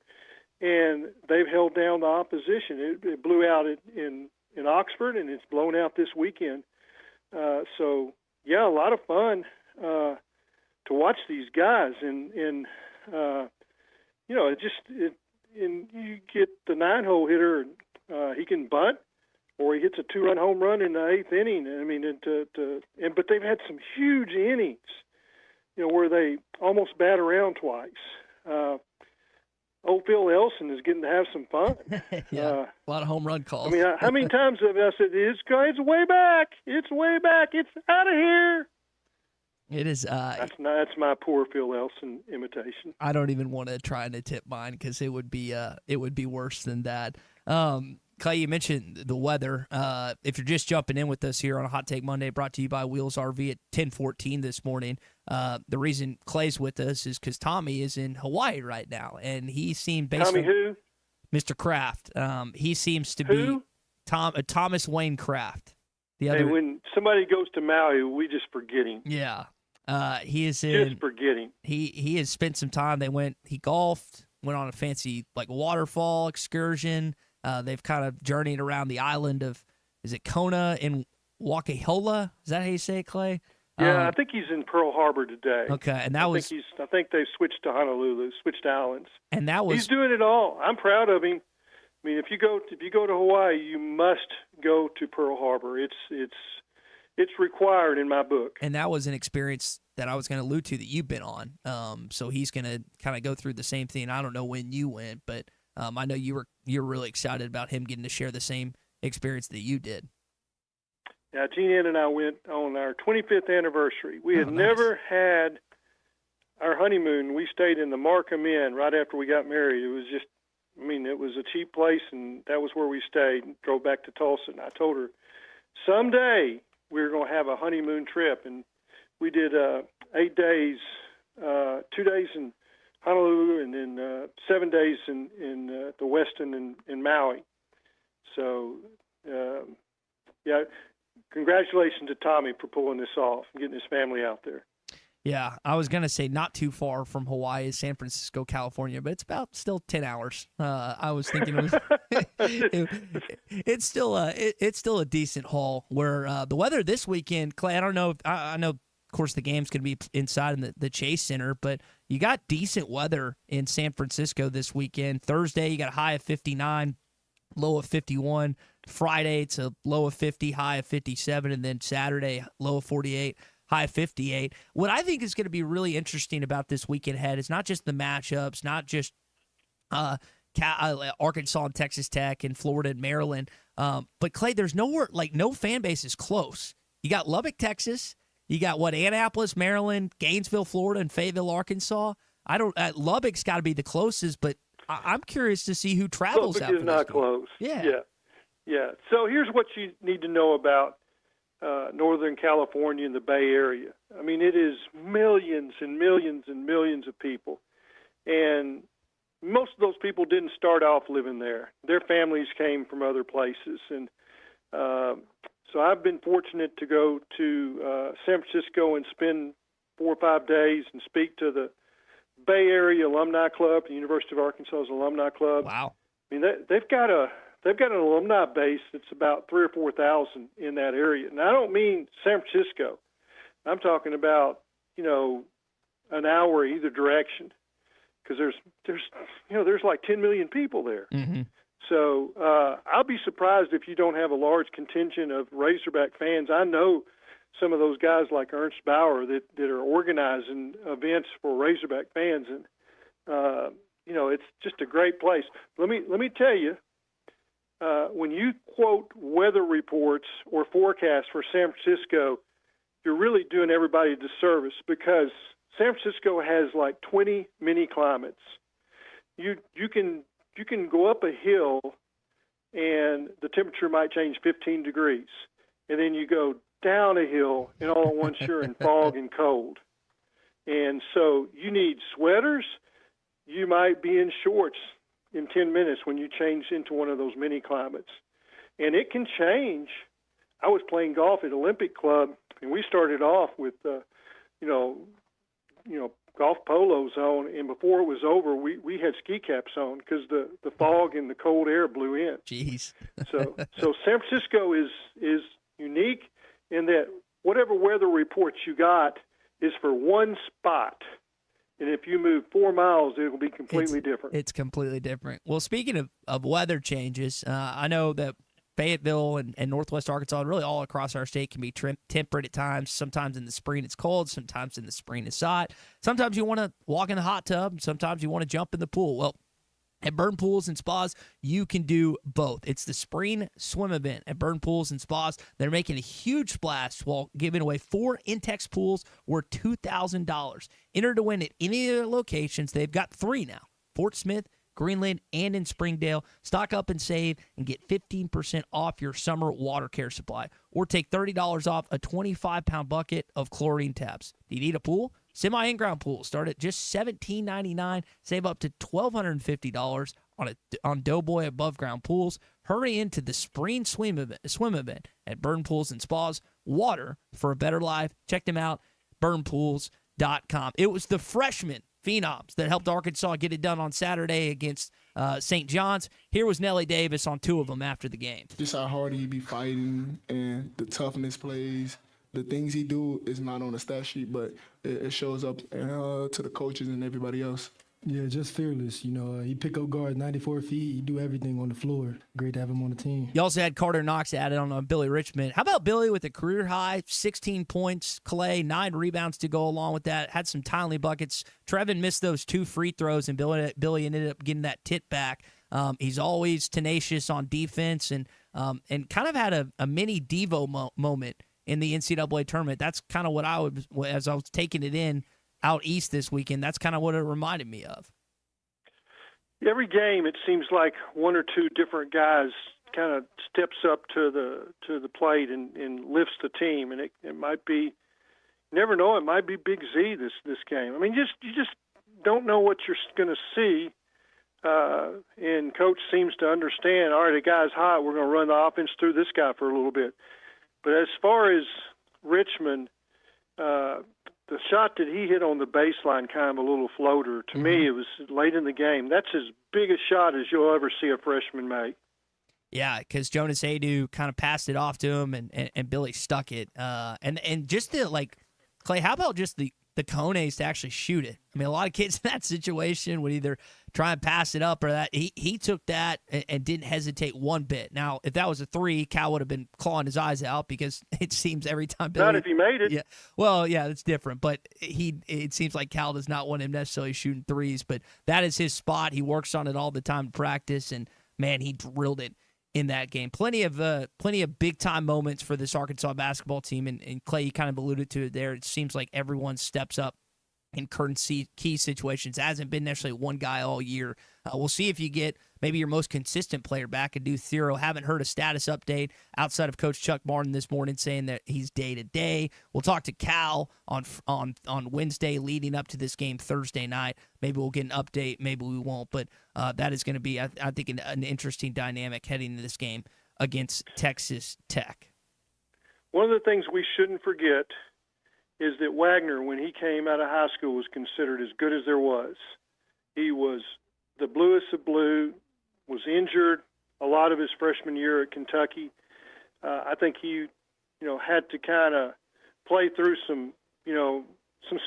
and they've held down the opposition. It blew out in Oxford, and it's blown out this weekend. So yeah, a lot of fun to watch these guys, and you know, and you get the 9-hole hitter. He can bunt, or he hits a 2-run home run in the 8th inning. I mean, but they've had some huge innings, you know, where they almost bat around twice. Old Phil Elson is getting to have some fun. Yeah, a lot of home run calls. I mean, how many times have I said, it's way back, it's way back, it's out of here? It is. That's my poor Phil Elson imitation. I don't even want to try and tip mine because it would be worse than that. Clay, you mentioned the weather. If you're just jumping in with us here on a Hot Take Monday, brought to you by Wheels RV at 10:14 this morning. The reason Clay's with us is because Tommy is in Hawaii right now, and he seemed basically Tommy who? Mr. Kraft. He seems to Who? be Thomas Wayne Kraft. Hey, when somebody goes to Maui, we just forget him. Yeah. He is in. Just forget him. He has spent some time. He golfed, went on a fancy waterfall excursion. They've kind of journeyed around the island of, is it Kona in Waikahola? Is that how you say it, Clay? Yeah, I think he's in Pearl Harbor today. Okay, and I think they've switched to Honolulu, switched islands. And that was. He's doing it all. I'm proud of him. I mean, if you go to Hawaii, you must go to Pearl Harbor. It's required in my book. And that was an experience that I was going to allude to that you've been on. So he's going to kind of go through the same thing. I don't know when you went, but I know you're really excited about him getting to share the same experience that you did. Yeah, Gene Ann and I went on our 25th anniversary. We had never had our honeymoon. We stayed in the Markham Inn right after we got married. It was just, I mean, it was a cheap place, and that was where we stayed and drove back to Tulsa. And I told her, someday we were going to have a honeymoon trip. And we did 8 days, 2 days in Honolulu, and then 7 days in the Westin in Maui. So, yeah, congratulations to Tommy for pulling this off and getting his family out there. Yeah, I was going to say not too far from Hawaii is San Francisco, California, but it's about still 10 hours. I was thinking it's still a decent haul where the weather this weekend, Clay, I don't know. I know, of course, the game's going to be inside in the Chase Center, but you got decent weather in San Francisco this weekend. Thursday, you got a high of 59, low of 51. Friday, it's a low of 50, high of 57, and then Saturday, low of 48. High 58. What I think is going to be really interesting about this weekend ahead is not just the matchups, not just Arkansas and Texas Tech and Florida and Maryland, but Clay, there's nowhere, no fan base is close. You got Lubbock, Texas. You got Annapolis, Maryland, Gainesville, Florida, and Fayetteville, Arkansas. Lubbock's got to be the closest, but I'm curious to see who travels out. Lubbock is not close. Yeah. So here's what you need to know about Northern California and the Bay Area. I mean, it is millions and millions and millions of people. And most of those people didn't start off living there. Their families came from other places. And so I've been fortunate to go to San Francisco and spend 4 or 5 days and speak to the Bay Area Alumni Club, the University of Arkansas's Alumni Club. Wow. I mean, they've got an alumni base that's about 3,000 or 4,000 in that area. And I don't mean San Francisco. I'm talking about, an hour either direction, because there's like 10 million people there. Mm-hmm. So I'll be surprised if you don't have a large contingent of Razorback fans. I know some of those guys like Ernst Bauer that are organizing events for Razorback fans, and it's just a great place. Let me tell you. When you quote weather reports or forecasts for San Francisco, you're really doing everybody a disservice, because San Francisco has like 20 mini climates. You can go up a hill and the temperature might change 15 degrees, and then you go down a hill and all at once you're in fog and cold. And so you need sweaters. You might be in shorts in 10 minutes when you change into one of those mini climates. And it can change. I was playing golf at Olympic Club, and we started off with golf polo zone, and before it was over, we had ski caps on because the fog and the cold air blew in. Jeez. so San Francisco is unique in that whatever weather reports you got is for one spot. And if you move 4 miles, it will be completely different. It's completely different. Well, speaking of weather changes, I know that Fayetteville and Northwest Arkansas, really all across our state, can be temperate at times. Sometimes in the spring it's cold. Sometimes in the spring it's hot. Sometimes you want to walk in the hot tub. Sometimes you want to jump in the pool. Well, at Burn Pools and Spas, you can do both. It's the spring swim event at Burn Pools and Spas. They're making a huge splash while giving away 4 Intex pools worth $2,000. Enter to win at any of their locations. They've got 3 now: Fort Smith, Greenland, and in Springdale. Stock up and save and get 15% off your summer water care supply, or take $30 off a 25-pound bucket of chlorine tabs. Do you need a pool? Semi-in-ground pools start at just $17.99. Save up to $1,250 on Doughboy above-ground pools. Hurry into the spring swim event at Burn Pools and Spas. Water for a better life. Check them out, burnpools.com. It was the freshmen phenoms that helped Arkansas get it done on Saturday against St. John's. Here was Nelly Davis on 2 of them after the game. Just how hard he be fighting and the toughness plays. The things he do is not on the stat sheet, but it shows up to the coaches and everybody else. Yeah, just fearless. He pick up guards 94 feet. He do everything on the floor. Great to have him on the team. You also had Carter Knox added on Billy Richmond. How about Billy with a career high, 16 points, Clay, 9 rebounds to go along with that. Had some timely buckets. Trevin missed those 2 free throws, and Billy ended up getting that tip back. He's always tenacious on defense and kind of had a mini Devo moment in the NCAA tournament. That's kind of what as I was taking it in out east this weekend, that's kind of what it reminded me of. Every game, it seems like 1 or 2 different guys kind of steps up to the plate and lifts the team, and it might be, you never know, it might be Big Z this game. I mean, you just don't know what you're going to see, and coach seems to understand. All right, the guy's hot. We're going to run the offense through this guy for a little bit. But as far as Richmond, the shot that he hit on the baseline, kind of a little floater, to me, it was late in the game. That's as big a shot as you'll ever see a freshman make. Yeah, because Jonas Adu kind of passed it off to him, and Billy stuck it. And just Clay, how about just the cojones to actually shoot it? I mean, a lot of kids in that situation would either try and pass it up or that. He took that and didn't hesitate one bit. Now, if that was a 3, Cal would have been clawing his eyes out because it seems every time Billy... Not if he made it. Yeah, well, yeah, that's different. But it seems like Cal does not want him necessarily shooting 3s. But that is his spot. He works on it all the time in practice, and, man, he drilled it in that game. Plenty of big-time moments for this Arkansas basketball team. And Clay, you kind of alluded to it there. It seems like everyone steps up in current key situations. Hasn't been necessarily one guy all year. We'll see if you get maybe your most consistent player back and do Thero. Haven't heard a status update outside of Coach Chuck Martin this morning saying that he's day-to-day. We'll talk to Cal on Wednesday leading up to this game Thursday night. Maybe we'll get an update. Maybe we won't. But that is going to be, I think, an interesting dynamic heading into this game against Texas Tech. One of the things we shouldn't forget is that Wagner, when he came out of high school, was considered as good as there was. He was the bluest of blue, was injured a lot of his freshman year at Kentucky. I think he, had to kind of play through some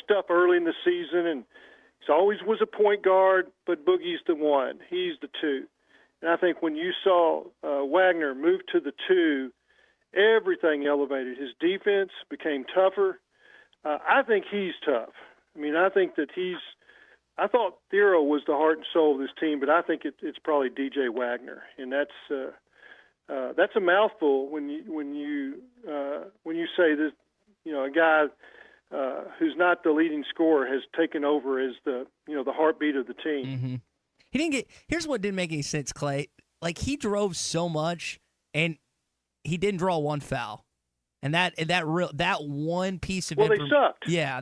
stuff early in the season, and he always was a point guard, but Boogie's the 1. He's the 2. And I think when you saw Wagner move to the 2, everything elevated. His defense became tougher. I think he's tough. I mean, I think that I thought Thero was the heart and soul of this team, but I think it's probably DJ Wagner, and that's a mouthful when you say that a guy who's not the leading scorer has taken over as the heartbeat of the team. Mm-hmm. He didn't get. Here's what didn't make any sense, Clay. Like, he drove so much, and he didn't draw one foul. And that one piece of information. Well, they sucked. Yeah,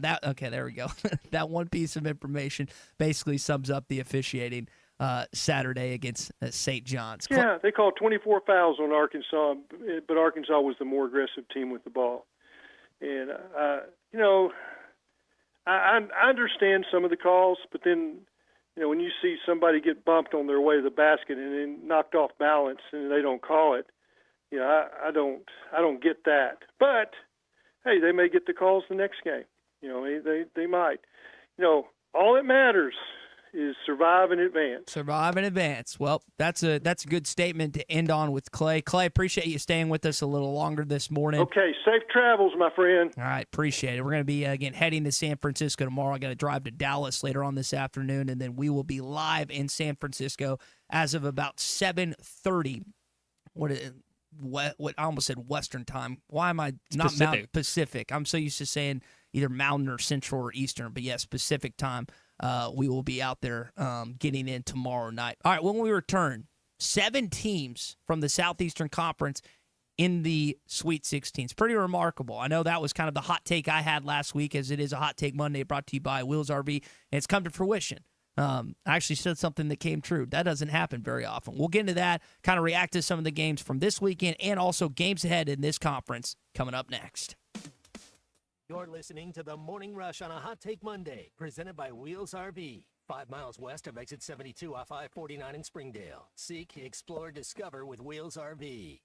there we go. That one piece of information basically sums up the officiating Saturday against St. John's. Yeah, they called 24 fouls on Arkansas, but Arkansas was the more aggressive team with the ball. And I understand some of the calls, but then, when you see somebody get bumped on their way to the basket and then knocked off balance and they don't call it, I don't get that. But hey, they may get the calls the next game. They might. All that matters is survive and advance. Survive and advance. Well, that's a good statement to end on with Clay. Clay, appreciate you staying with us a little longer this morning. Okay, safe travels, my friend. All right, appreciate it. We're going to be, again, heading to San Francisco tomorrow. I got to drive to Dallas later on this afternoon, and then we will be live in San Francisco as of about 7:30. What I almost said Western time. Why am I not Mountain? Pacific. I'm so used to saying either Mountain or Central or Eastern, but yes, Pacific time. We will be out there getting in tomorrow night. All right, when we return, 7 teams from the Southeastern Conference in the Sweet 16. It's pretty remarkable. I know that was kind of the hot take I had last week, as it is a Hot Take Monday brought to you by Wheels RV, and it's come to fruition. I actually said something that came true. That doesn't happen very often. We'll get into that, kind of react to some of the games from this weekend and also games ahead in this conference coming up next. You're listening to the Morning Rush on a Hot Take Monday, presented by Wheels RV. 5 miles west of exit 72 off I-49 in Springdale. Seek, explore, discover with Wheels RV.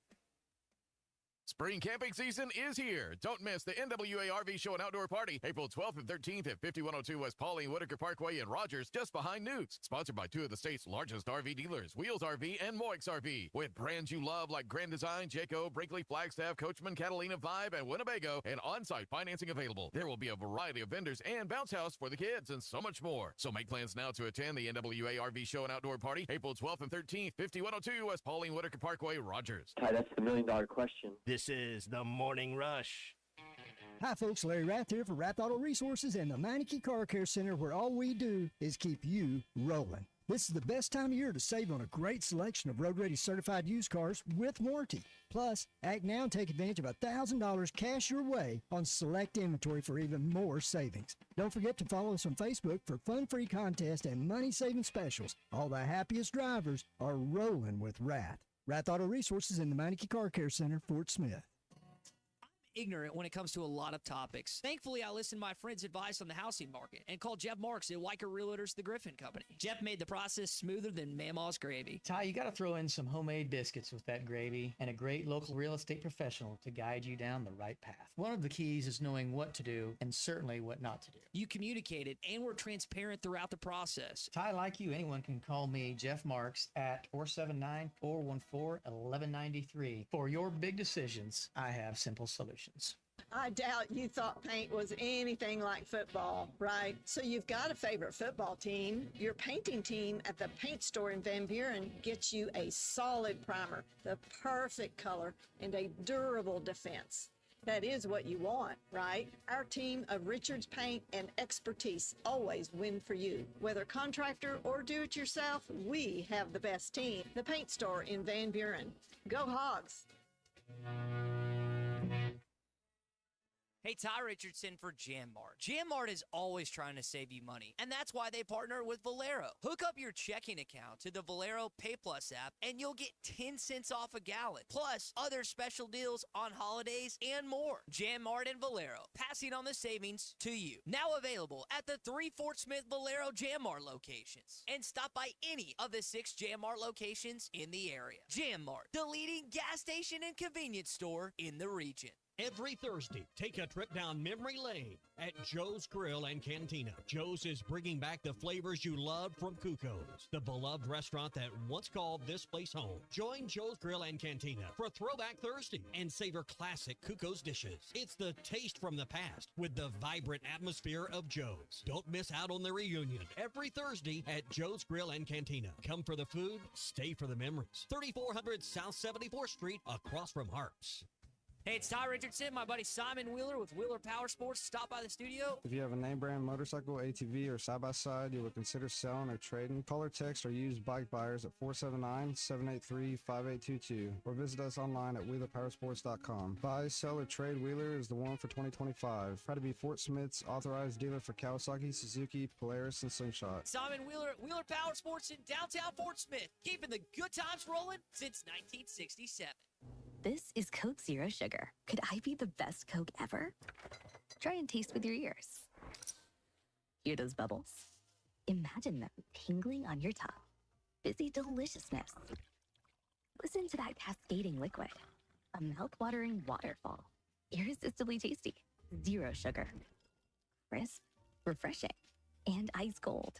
Spring camping season is here. Don't miss the NWA RV Show and Outdoor Party, April 12th and 13th at 5102 West Pauline Whitaker Parkway in Rogers, just behind Newt's. Sponsored by 2 of the state's largest RV dealers, Wheels RV and Moix RV. With brands you love like Grand Design, Jayco, Brinkley, Flagstaff, Coachman, Catalina, Vibe, and Winnebago, and on-site financing available. There will be a variety of vendors and bounce house for the kids and so much more. So make plans now to attend the NWA RV Show and Outdoor Party, April 12th and 13th, 5102 West Pauline Whitaker Parkway, Rogers. Ty, that's the $1 million question. This is the Morning Rush. Hi, folks. Larry Rath here for Rath Auto Resources and the Meineke Car Care Center, where all we do is keep you rolling. This is the best time of year to save on a great selection of road-ready certified used cars with warranty. Plus, act now and take advantage of $1,000 cash your way on select inventory for even more savings. Don't forget to follow us on Facebook for fun-free contests and money-saving specials. All the happiest drivers are rolling with Rath. Rath Auto Resources and the Meineke Car Care Center, Fort Smith. Ignorant when it comes to a lot of topics. Thankfully, I listened to my friend's advice on the housing market and called Jeff Marks at Weicker Realtors, the Griffin Company. Jeff made the process smoother than Mama's gravy. Ty, you got to throw in some homemade biscuits with that gravy and a great local real estate professional to guide you down the right path. One of the keys is knowing what to do and certainly what not to do. You communicated and were transparent throughout the process. Ty, like you, anyone can call me, Jeff Marks, at 479-414-1193. For your big decisions, I have simple solutions. I doubt you thought paint was anything like football, right? So you've got a favorite football team. Your painting team at the paint store in Van Buren gets you a solid primer, the perfect color, and a durable defense. That is what you want, right? Our team of Richards Paint and expertise always win for you. Whether contractor or do-it-yourself, we have the best team. The paint store in Van Buren. Go Hogs! Hey, Ty Richardson for JamMart. JamMart is always trying to save you money, and that's why they partner with Valero. Hook up your checking account to the Valero Pay Plus app, and you'll get 10 cents off a gallon, plus other special deals on holidays and more. JamMart and Valero, passing on the savings to you. Now available at the 3 Fort Smith Valero JamMart locations. And stop by any of the 6 JamMart locations in the area. JamMart, the leading gas station and convenience store in the region. Every Thursday, take a trip down memory lane at Joe's Grill and Cantina. Joe's is bringing back the flavors you loved from Cuco's, the beloved restaurant that once called this place home. Join Joe's Grill and Cantina for Throwback Thursday and savor classic Cuco's dishes. It's the taste from the past with the vibrant atmosphere of Joe's. Don't miss out on the reunion every Thursday at Joe's Grill and Cantina. Come for the food, stay for the memories. 3400 South 74th Street, across from Harps. Hey, it's Ty Richardson, my buddy Simon Wheeler with Wheeler Power Sports. Stop by the studio. If you have a name brand motorcycle, ATV, or side-by-side you would consider selling or trading, call or text or use bike buyers at 479-783-5822 or visit us online at wheelerpowersports.com. Buy, sell, or trade Wheeler is the one for 2025. Try to be Fort Smith's authorized dealer for Kawasaki, Suzuki, Polaris, and Slingshot. Simon Wheeler at Wheeler Power Sports in downtown Fort Smith, keeping the good times rolling since 1967. This is Coke Zero Sugar. Could I be the best Coke ever? Try and taste with your ears. Hear those bubbles? Imagine them tingling on your tongue. Fizzy deliciousness. Listen to that cascading liquid. A mouth-watering waterfall. Irresistibly tasty. Zero sugar. Crisp, refreshing, and ice cold.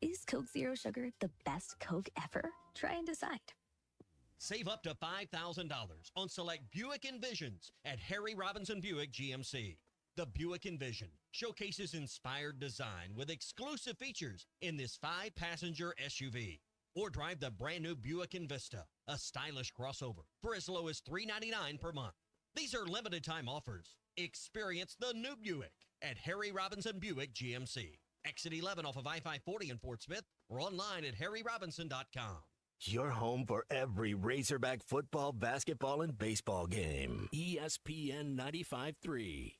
Is Coke Zero Sugar the best Coke ever? Try and decide. Save up to $5,000 on select Buick Envisions at Harry Robinson Buick GMC. The Buick Envision showcases inspired design with exclusive features in this 5-passenger SUV. Or drive the brand new Buick Envista, a stylish crossover, for as low as $399 per month. These are limited time offers. Experience the new Buick at Harry Robinson Buick GMC. Exit 11 off of I-540 in Fort Smith or online at harryrobinson.com. Your home for every Razorback football, basketball, and baseball game. ESPN 95.3.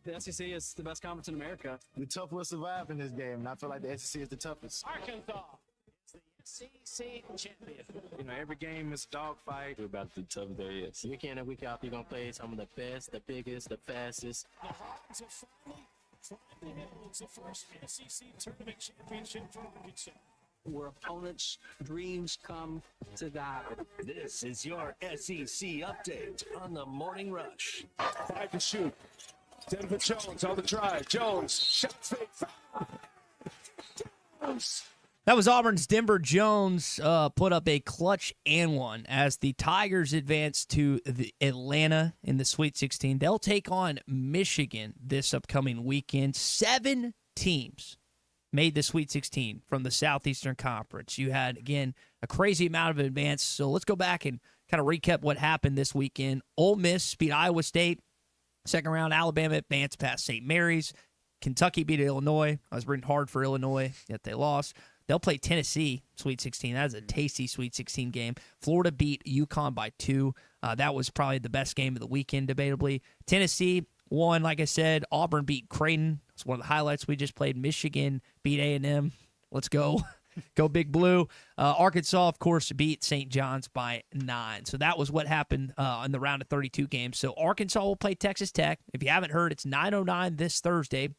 The SEC is the best conference in America. The tough will survive in this game, and I feel like the SEC is the toughest. Arkansas is the SEC champion. You know, every game is a dogfight. We're about the tough there is. Week in and week out, you're going to play some of the best, the biggest, the fastest. The Hogs have finally climbed the hills, the first SEC tournament championship for Arkansas. Where opponents' dreams come to die. This is your SEC update on the Morning Rush. 5 to shoot. Denver Jones on the drive. Jones, shot fake. That was Auburn's Denver Jones put up a clutch and one as the Tigers advance to the Atlanta in the Sweet 16. They'll take on Michigan this upcoming weekend. 7 teams made the Sweet 16 from the Southeastern Conference. You had, again, a crazy amount of advance. So let's go back and kind of recap what happened this weekend. Ole Miss beat Iowa State. Second round, Alabama advanced past St. Mary's. Kentucky beat Illinois. I was rooting hard for Illinois, yet they lost. They'll play Tennessee, Sweet 16. That is a tasty Sweet 16 game. Florida beat UConn by 2. That was probably the best game of the weekend, debatably. Tennessee won, like I said. Auburn beat Creighton. It's one of the highlights we just played. Michigan beat A&M. Let's go. Go Big Blue. Arkansas, of course, beat St. John's by 9. So that was what happened in the round of 32 games. So Arkansas will play Texas Tech. If you haven't heard, it's 9:09 this Thursday.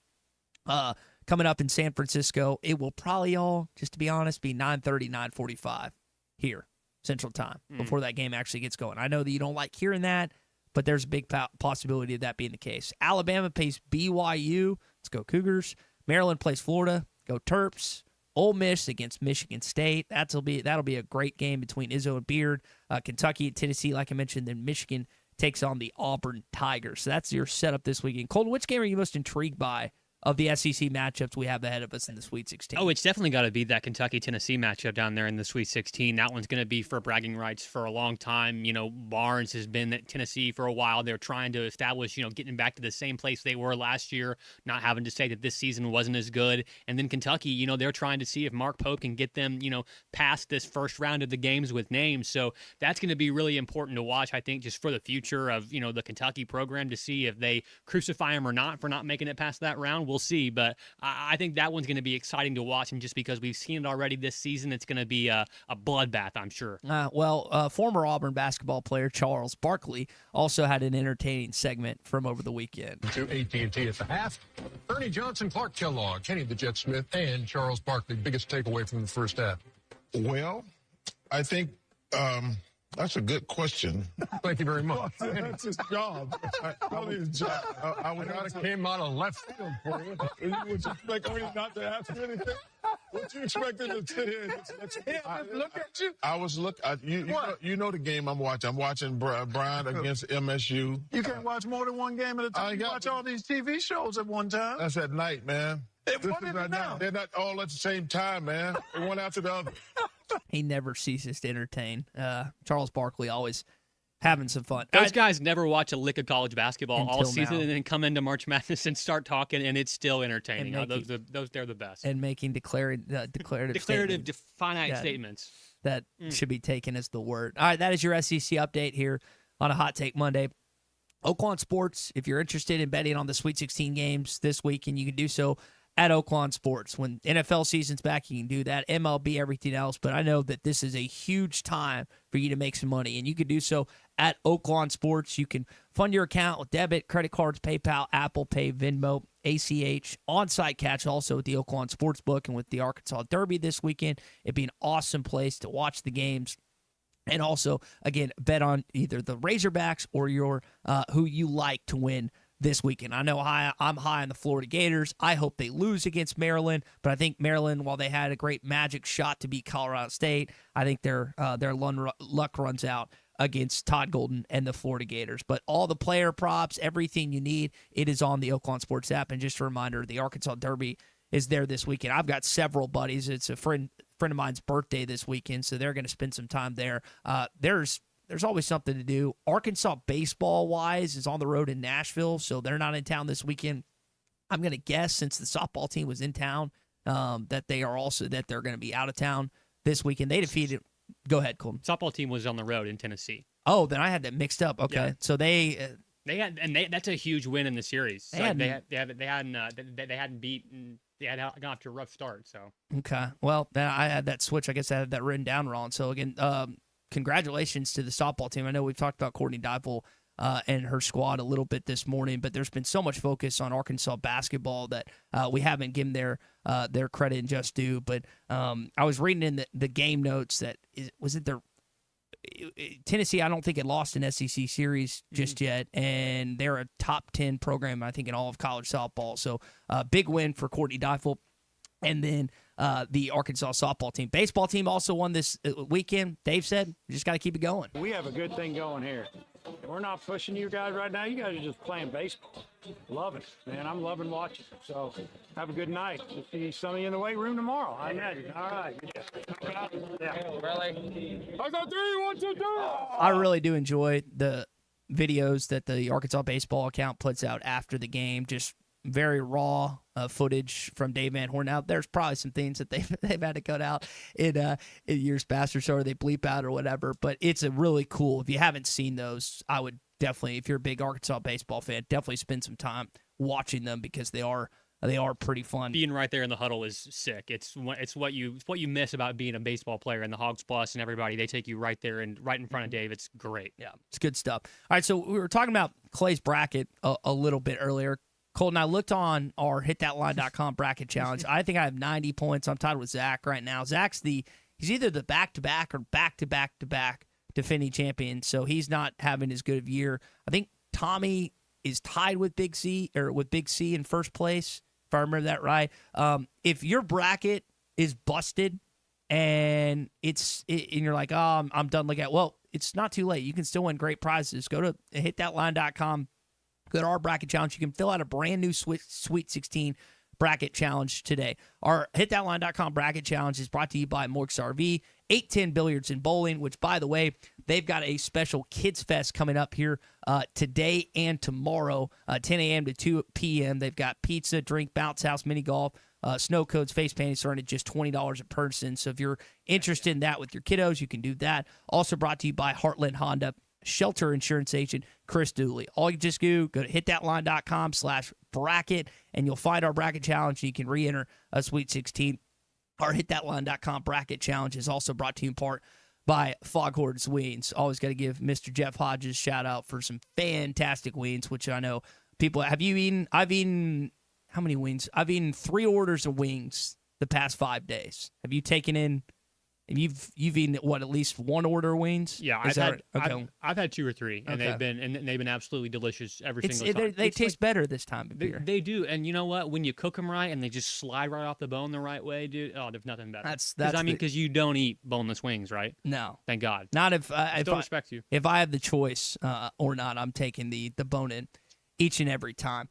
Coming up in San Francisco. It will probably all, just to be honest, be 9:30, 9:45 here, Central Time, before that game actually gets going. I know that you don't like hearing that, but there's a big possibility of that being the case. Alabama plays BYU. Let's go Cougars. Maryland plays Florida. Go Terps. Ole Miss against Michigan State. That'll be a great game between Izzo and Beard. Kentucky and Tennessee, like I mentioned. Then Michigan takes on the Auburn Tigers. So that's your setup this weekend. Colton, which game are you most intrigued by of the SEC matchups we have ahead of us in the Sweet 16? Oh, it's definitely got to be that Kentucky-Tennessee matchup down there in the Sweet 16. That one's going to be for bragging rights for a long time. You know, Barnes has been at Tennessee for a while. They're trying to establish, getting back to the same place they were last year, not having to say that this season wasn't as good. And then Kentucky, they're trying to see if Mark Pope can get them, past this first round of the games with names. So that's going to be really important to watch, I think, just for the future of, the Kentucky program, to see if they crucify them or not for not making it past that round. We'll see. But I think that one's going to be exciting to watch, and just because we've seen it already this season, it's going to be a bloodbath, I'm sure. Former Auburn basketball player Charles Barkley also had an entertaining segment from over the weekend. To AT&T at the half, Ernie Johnson, Clark Kellogg, Kenny the Jet Smith, and Charles Barkley. Biggest takeaway from the first half? Well, I think that's a good question. Thank you very much. That's his job. His job. I came out of left field for you. Would you expect Ernie not to ask you anything? What you expected to sit here and just look at you? I was looking. You know the game I'm watching. I'm watching Bryant against MSU. You can't watch more than one game at a time. You watch all these TV shows at one time. That's at night, man. They're not all at the same time, man. They're one after the other. He never ceases to entertain. Charles Barkley always having some fun. Those guys never watch a lick of college basketball all season now. and then come into March Madness and start talking, and it's still entertaining. They're the best. And making declarative finite statements. That should be taken as the word. All right, that is your SEC update here on a Hot Take Monday. Oaklawn Sports, if you're interested in betting on the Sweet 16 games this weekend, you can do so at Oaklawn Sports. When NFL season's back, you can do that. MLB, everything else. But I know that this is a huge time for you to make some money, and you can do so at Oaklawn Sports. You can fund your account with debit, credit cards, PayPal, Apple Pay, Venmo, ACH, on-site catch also with the Oaklawn Sportsbook and with the Arkansas Derby this weekend. It'd be an awesome place to watch the games. And also, again, bet on either the Razorbacks or your who you like to win this weekend. I know I'm high on the Florida Gators. I hope they lose against Maryland, but I think Maryland, while they had a great magic shot to beat Colorado State, I think their luck runs out against Todd Golden and the Florida Gators. But all the player props, everything you need, it is on the Oaklawn Sports app. And just a reminder, the Arkansas Derby is there this weekend. I've got several buddies. It's a friend of mine's birthday this weekend, so they're going to spend some time there. There's always something to do. Arkansas baseball-wise is on the road in Nashville, so they're not in town this weekend. I'm going to guess, since the softball team was in town, that they're going to be out of town this weekend. They defeated. Go ahead, Colton. Softball team was on the road in Tennessee. Oh, then I had that mixed up. Okay, yeah. So that's a huge win in the series. They hadn't beaten. They had gone off to a rough start. So okay, well, then I had that switch. I guess I had that written down wrong. So again, congratulations to the softball team. I know we've talked about Courtney Dipel and her squad a little bit this morning, but there's been so much focus on Arkansas basketball that we haven't given their credit and just due. But I was reading in the game notes that Tennessee, I don't think, had lost an SEC series just yet, and they're a top 10 program, I think, in all of college softball. So big win for Courtney Difel. And then the Arkansas softball team. Baseball team also won this weekend. Dave said, we just got to keep it going. We have a good thing going here. We're not pushing you guys right now. You guys are just playing baseball. Loving it, man. I'm loving watching it. So have a good night. We'll see some of you in the weight room tomorrow. I imagine. All right. Yeah. I got 3, 1, 2, 3. I really do enjoy the videos that the Arkansas baseball account puts out after the game. Just very raw footage from Dave Van Horn. Now, there's probably some things that they've had to cut out in years past or so, or they bleep out or whatever. But it's a really cool. If you haven't seen those, I would definitely, if you're a big Arkansas baseball fan, definitely spend some time watching them because they are pretty fun. Being right there in the huddle is sick. It's what you miss about being a baseball player, and the Hogs Plus and everybody, they take you right there and right in front of Dave. It's great. Yeah, it's good stuff. All right, so we were talking about Clay's bracket a little bit earlier. Colton, I looked on our hitthatline.com bracket challenge. I think I have 90 points. I'm tied with Zach right now. Zach's he's either the back-to-back or back-to-back-to-back defending champion, so he's not having as good of a year. I think Tommy is tied with Big C in first place, if I remember that right. If your bracket is busted and you're like, oh, I'm done looking at, well, it's not too late. You can still win great prizes. Go to hitthatline.com. Go to our bracket challenge. You can fill out a brand new Sweet 16 bracket challenge today. Our hitthatline.com bracket challenge is brought to you by Morks RV, 810 Billiards and Bowling, which, by the way, they've got a special Kids Fest coming up here today and tomorrow, 10 a.m. to 2 p.m. They've got pizza, drink, bounce house, mini golf, snow codes, face painting, starting at just $20 a person. So if you're interested in that with your kiddos, you can do that. Also brought to you by Heartland Honda, Shelter Insurance Agent Chris Dooley. All you just do, go to hitthatline.com/bracket, and you'll find our bracket challenge. You can re-enter a Sweet 16. Our hitthatline.com bracket challenge is also brought to you in part by Foghorn's Wings. Always got to give Mr. Jeff Hodges a shout out for some fantastic wings, which I know people have. You eaten? I've eaten how many wings? I've eaten 3 orders of wings the past 5 days. Have you taken in? And you've eaten at least 1 order of wings? Yeah, I've had 2 or 3, and they've been absolutely delicious every single time. They taste better this time of year. They do, and you know what? When you cook them right and they just slide right off the bone the right way, dude. Oh, there's nothing better. Because you don't eat boneless wings, right? No, thank God. Not if I still respect you. If I have the choice or not, I'm taking the bone in each and every time.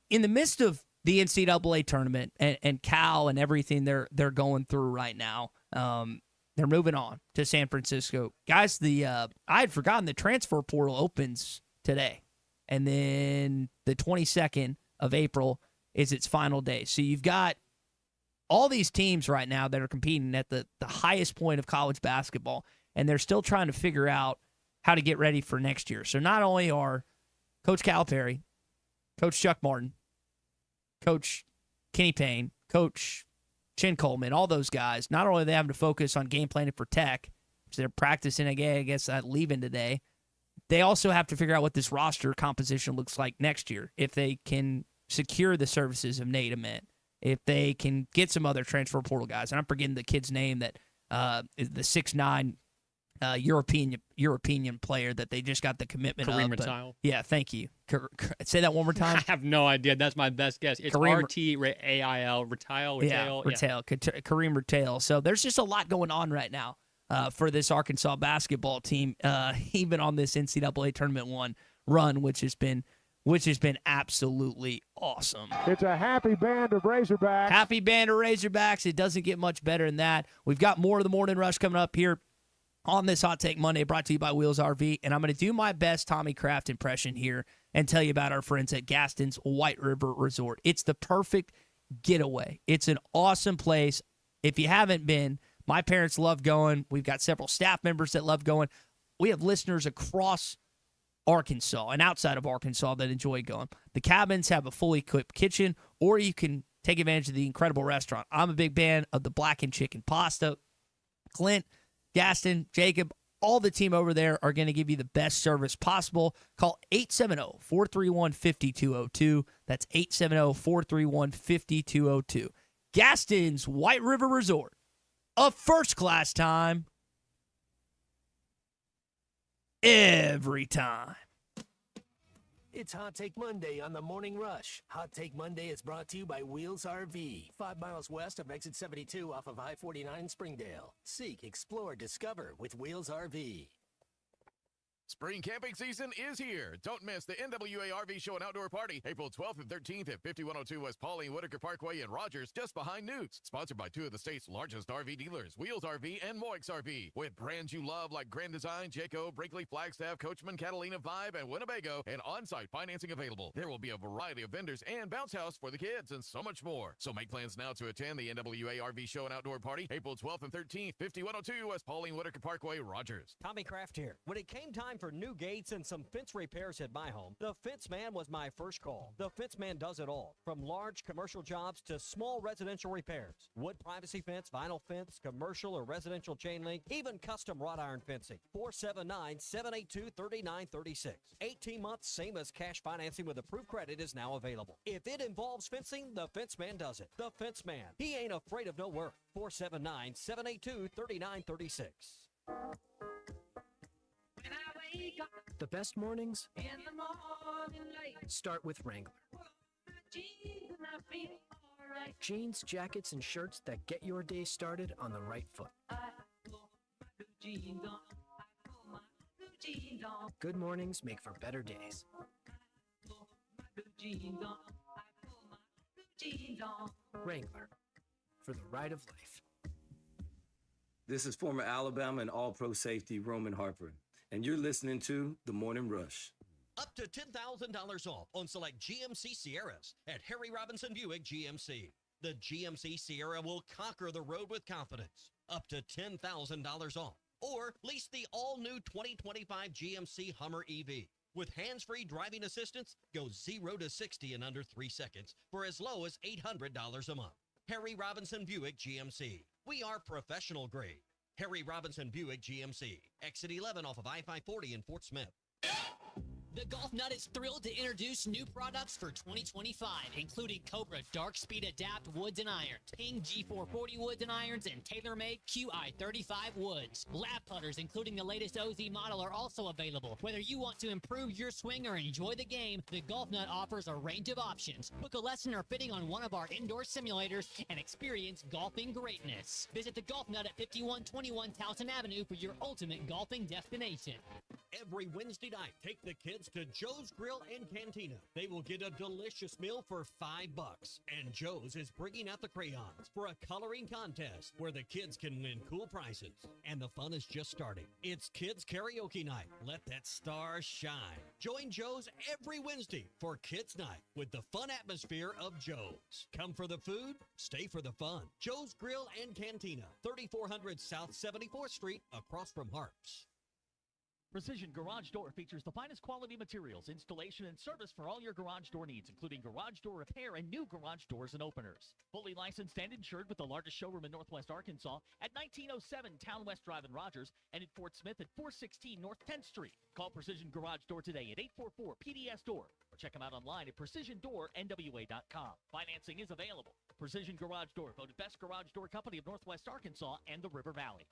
In the midst of the NCAA tournament and Cal and everything they're going through right now. They're moving on to San Francisco. Guys, I had forgotten the transfer portal opens today. And then the 22nd of April is its final day. So you've got all these teams right now that are competing at the highest point of college basketball, and they're still trying to figure out how to get ready for next year. So not only are Coach Calipari, Coach Chuck Martin, Coach Kenny Payne, Coach Chin Coleman, all those guys, not only are they having to focus on game planning for Tech, which they're practicing, I guess, leaving today, they also have to figure out what this roster composition looks like next year. If they can secure the services of Nate Ament, if they can get some other transfer portal guys, and I'm forgetting the kid's name that is the 6'9" European player that they just got the commitment Kareem of. Ratile. Yeah, thank you. Say that one more time. I have no idea. That's my best guess. It's R-T-A-I-L, Ratile. Yeah, Ratile. Kareem Ratile. So there's just a lot going on right now for this Arkansas basketball team, even on this NCAA Tournament 1 run, which has been absolutely awesome. It's a happy band of Razorbacks. Happy band of Razorbacks. It doesn't get much better than that. We've got more of the Morning Rush coming up here on this Hot Take Monday, brought to you by Wheels RV, and I'm going to do my best Tommy Kraft impression here and tell you about our friends at Gaston's White River Resort. It's the perfect getaway. It's an awesome place. If you haven't been, my parents love going. We've got several staff members that love going. We have listeners across Arkansas and outside of Arkansas that enjoy going. The cabins have a fully equipped kitchen, or you can take advantage of the incredible restaurant. I'm a big fan of the blackened chicken pasta. Clint, Gaston, Jacob, all the team over there are going to give you the best service possible. Call 870-431-5202. That's 870-431-5202. Gaston's White River Resort. A first-class time. Every time. It's Hot Take Monday on the Morning Rush. Hot Take Monday is brought to you by Wheels RV, 5 miles west of exit 72 off of I-49 in Springdale. Seek, explore, discover with Wheels RV. Spring camping season is here. Don't miss the NWA RV Show and Outdoor Party, April 12th and 13th at 5102 West Pauline Whitaker Parkway in Rogers, just behind Newt's. Sponsored by 2 of the state's largest RV dealers, Wheels RV and Moix RV. With brands you love like Grand Design, Jayco, Brinkley, Flagstaff, Coachman, Catalina, Vibe, and Winnebago, and on-site financing available. There will be a variety of vendors and bounce house for the kids and so much more. So make plans now to attend the NWA RV Show and Outdoor Party, April 12th and 13th, 5102 West Pauline Whitaker Parkway, Rogers. Tommy Kraft here. When it came time for new gates and some fence repairs at my home, the Fence Man was my first call. The Fence Man does it all, from large commercial jobs to small residential repairs. Wood privacy fence, vinyl fence, commercial or residential chain link, even custom wrought iron fencing. 479-782-3936. 18 months, same as cash financing with approved credit is now available. If it involves fencing, the Fence Man does it. The Fence Man. He ain't afraid of no work. 479-782-3936. The best mornings start with Wrangler. Jeans, jackets, and shirts that get your day started on the right foot. Good mornings make for better days. Wrangler, for the ride of life. This is former Alabama and All-Pro safety Roman Harper, and you're listening to The Morning Rush. Up to $10,000 off on select GMC Sierras at Harry Robinson Buick GMC. The GMC Sierra will conquer the road with confidence. Up to $10,000 off. Or lease the all-new 2025 GMC Hummer EV. With hands-free driving assistance, go 0 to 60 in under 3 seconds for as low as $800 a month. Harry Robinson Buick GMC. We are professional grade. Harry Robinson Buick GMC. Exit 11 off of I-540 in Fort Smith. The Golf Nut is thrilled to introduce new products for 2025, including Cobra Dark Speed Adapt Woods and Irons, Ping G440 Woods and Irons, and TaylorMade QI35 Woods. Lap putters, including the latest OZ model, are also available. Whether you want to improve your swing or enjoy the game, the Golf Nut offers a range of options. Book a lesson or fitting on one of our indoor simulators and experience golfing greatness. Visit the Golf Nut at 5121 Towson Avenue for your ultimate golfing destination. Every Wednesday night, take the kids to Joe's Grill and Cantina. They will get a delicious meal for $5. And Joe's is bringing out the crayons for a coloring contest where the kids can win cool prizes. And the fun is just starting. It's Kids Karaoke Night. Let that star shine. Join Joe's every Wednesday for Kids Night with the fun atmosphere of Joe's. Come for the food, stay for the fun. Joe's Grill and Cantina, 3400 South 74th Street, across from Harps. Precision Garage Door features the finest quality materials, installation, and service for all your garage door needs, including garage door repair and new garage doors and openers. Fully licensed and insured with the largest showroom in Northwest Arkansas at 1907 Town West Drive in Rogers and in Fort Smith at 416 North 10th Street. Call Precision Garage Door today at 844-PDS-DOOR or check them out online at precisiondoornwa.com. Financing is available. Precision Garage Door, voted best garage door company of Northwest Arkansas and the River Valley.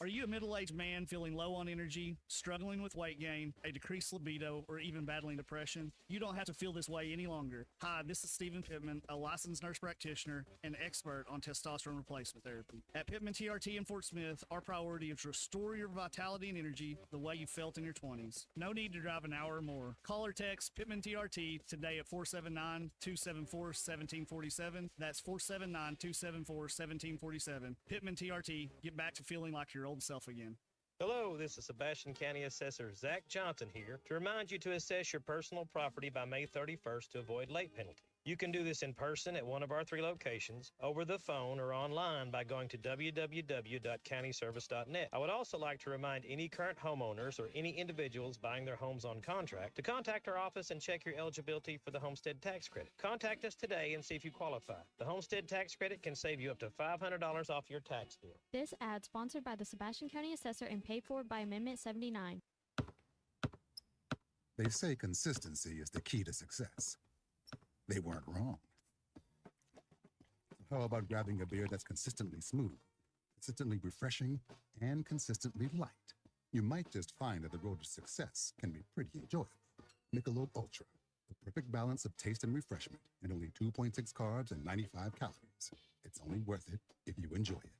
Are you a middle-aged man feeling low on energy, struggling with weight gain, a decreased libido, or even battling depression? You don't have to feel this way any longer. Hi, this is Stephen Pittman, a licensed nurse practitioner and expert on testosterone replacement therapy. At Pittman TRT in Fort Smith, our priority is to restore your vitality and energy the way you felt in your 20s. No need to drive an hour or more. Call or text Pittman TRT today at 479-274-1747. That's 479-274-1747. Pittman TRT. Get back to feeling like your old self again. Hello, this is Sebastian County Assessor Zach Johnson here to remind you to assess your personal property by May 31st to avoid late penalty. You can do this in person at one of our 3 locations, over the phone, or online by going to www.countyservice.net. I would also like to remind any current homeowners or any individuals buying their homes on contract to contact our office and check your eligibility for the homestead tax credit. Contact us today and see if you qualify. The homestead tax credit can save you up to $500 off your tax bill. This ad sponsored by the Sebastian County Assessor and paid for by Amendment 79. They say consistency is the key to success. They weren't wrong. How about grabbing a beer that's consistently smooth, consistently refreshing, and consistently light? You might just find that the road to success can be pretty enjoyable. Michelob Ultra, the perfect balance of taste and refreshment, and only 2.6 carbs and 95 calories. It's only worth it if you enjoy it.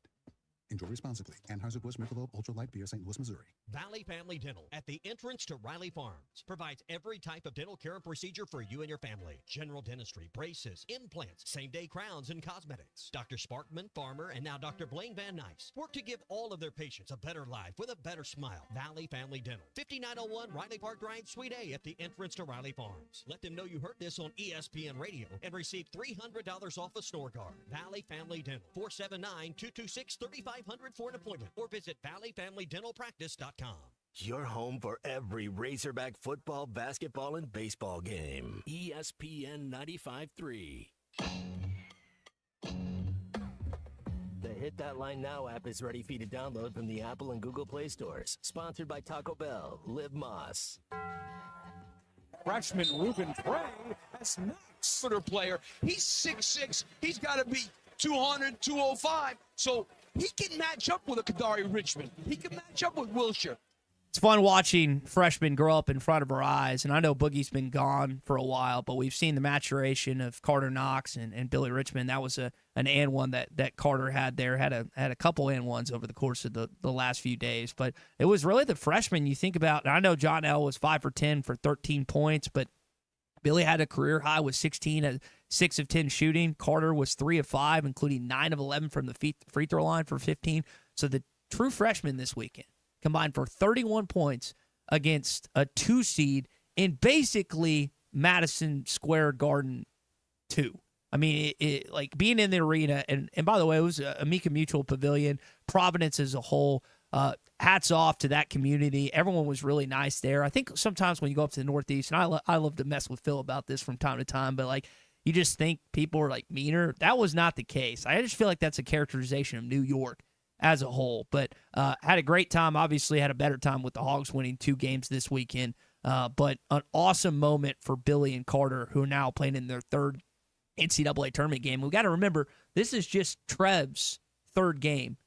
Enjoy responsibly. Anheuser-Busch Michelob Ultra Light Beer, St. Louis, Missouri. Valley Family Dental at the entrance to Riley Farms provides every type of dental care and procedure for you and your family. General dentistry, braces, implants, same-day crowns, and cosmetics. Dr. Sparkman, Farmer, and now Dr. Blaine Van Nice work to give all of their patients a better life with a better smile. Valley Family Dental, 5901 Riley Park Drive, Suite A at the entrance to Riley Farms. Let them know you heard this on ESPN Radio and receive $300 off a store card. Valley Family Dental, 479-226-3500 for an appointment or visit valleyfamilydentalpractice.com. Your home for every Razorback football, basketball, and baseball game. ESPN 95.3. The Hit That Line Now app is ready for you to download from the Apple and Google Play stores. Sponsored by Taco Bell. Liv Moss. Freshman Ruben Prey, that's next player. He's 6'6". He's got to be 200, 205. So he can match up with a Kadari Richmond. He can match up with Wilshire. It's fun watching freshmen grow up in front of our eyes, and I know Boogie's been gone for a while, but we've seen the maturation of Carter Knox and Billy Richmond. That was an and one that Carter had there, had a couple and ones over the course of the last few days. But it was really the freshmen you think about. And I know John L. was 5 for 10 for 13 points, but Billy had a career high with 16 at 6 of 10 shooting. Carter was 3 of 5, including 9 of 11 from the free throw line for 15. So the true freshmen this weekend combined for 31 points against a 2 seed in basically Madison Square Garden 2. I mean, it like being in the arena, and by the way, it was Amica Mutual Pavilion, Providence as a whole. Hats off to that community. Everyone was really nice there. I think sometimes when you go up to the Northeast, and I love to mess with Phil about this from time to time, but like you just think people are like meaner. That was not the case. I just feel like that's a characterization of New York as a whole. But had a great time. Obviously had a better time with the Hogs winning 2 games this weekend. But an awesome moment for Billy and Carter, who are now playing in their 3rd NCAA tournament game. We've got to remember, this is just Trev's 3rd game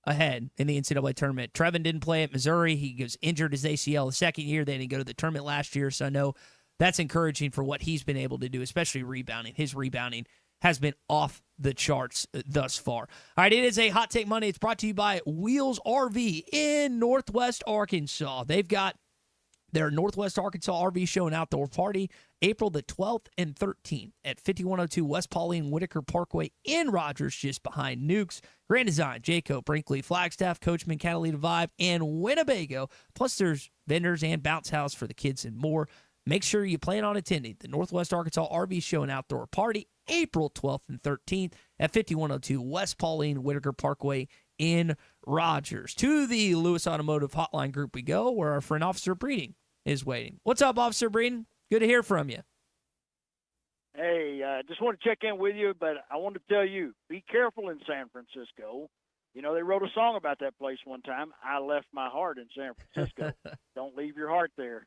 ahead in the NCAA tournament. Trevin didn't play at Missouri. He was injured his ACL the 2nd year. They didn't go to the tournament last year. So I know that's encouraging for what he's been able to do, especially rebounding. His rebounding has been off the charts thus far. All right, it is a Hot Take Monday. It's brought to you by Wheels RV in Northwest Arkansas. They've got their Northwest Arkansas RV Show and Outdoor Party April the 12th and 13th at 5102 West Pauline Whitaker Parkway in Rogers, just behind Nukes. Grand Design, Jayco, Brinkley, Flagstaff, Coachman, Catalina Vibe, and Winnebago. Plus there's vendors and bounce house for the kids and more. Make sure you plan on attending the Northwest Arkansas RV Show and Outdoor Party April 12th and 13th at 5102 West Pauline Whitaker Parkway in Rogers. To the Lewis Automotive Hotline group we go, where our friend Officer Breeding is waiting. What's up, Officer Breeding? Good to hear from you. Hey, just want to check in with you, but I want to tell you, be careful in San Francisco. You know, they wrote a song about that place one time. I left my heart in San Francisco. Don't leave your heart there.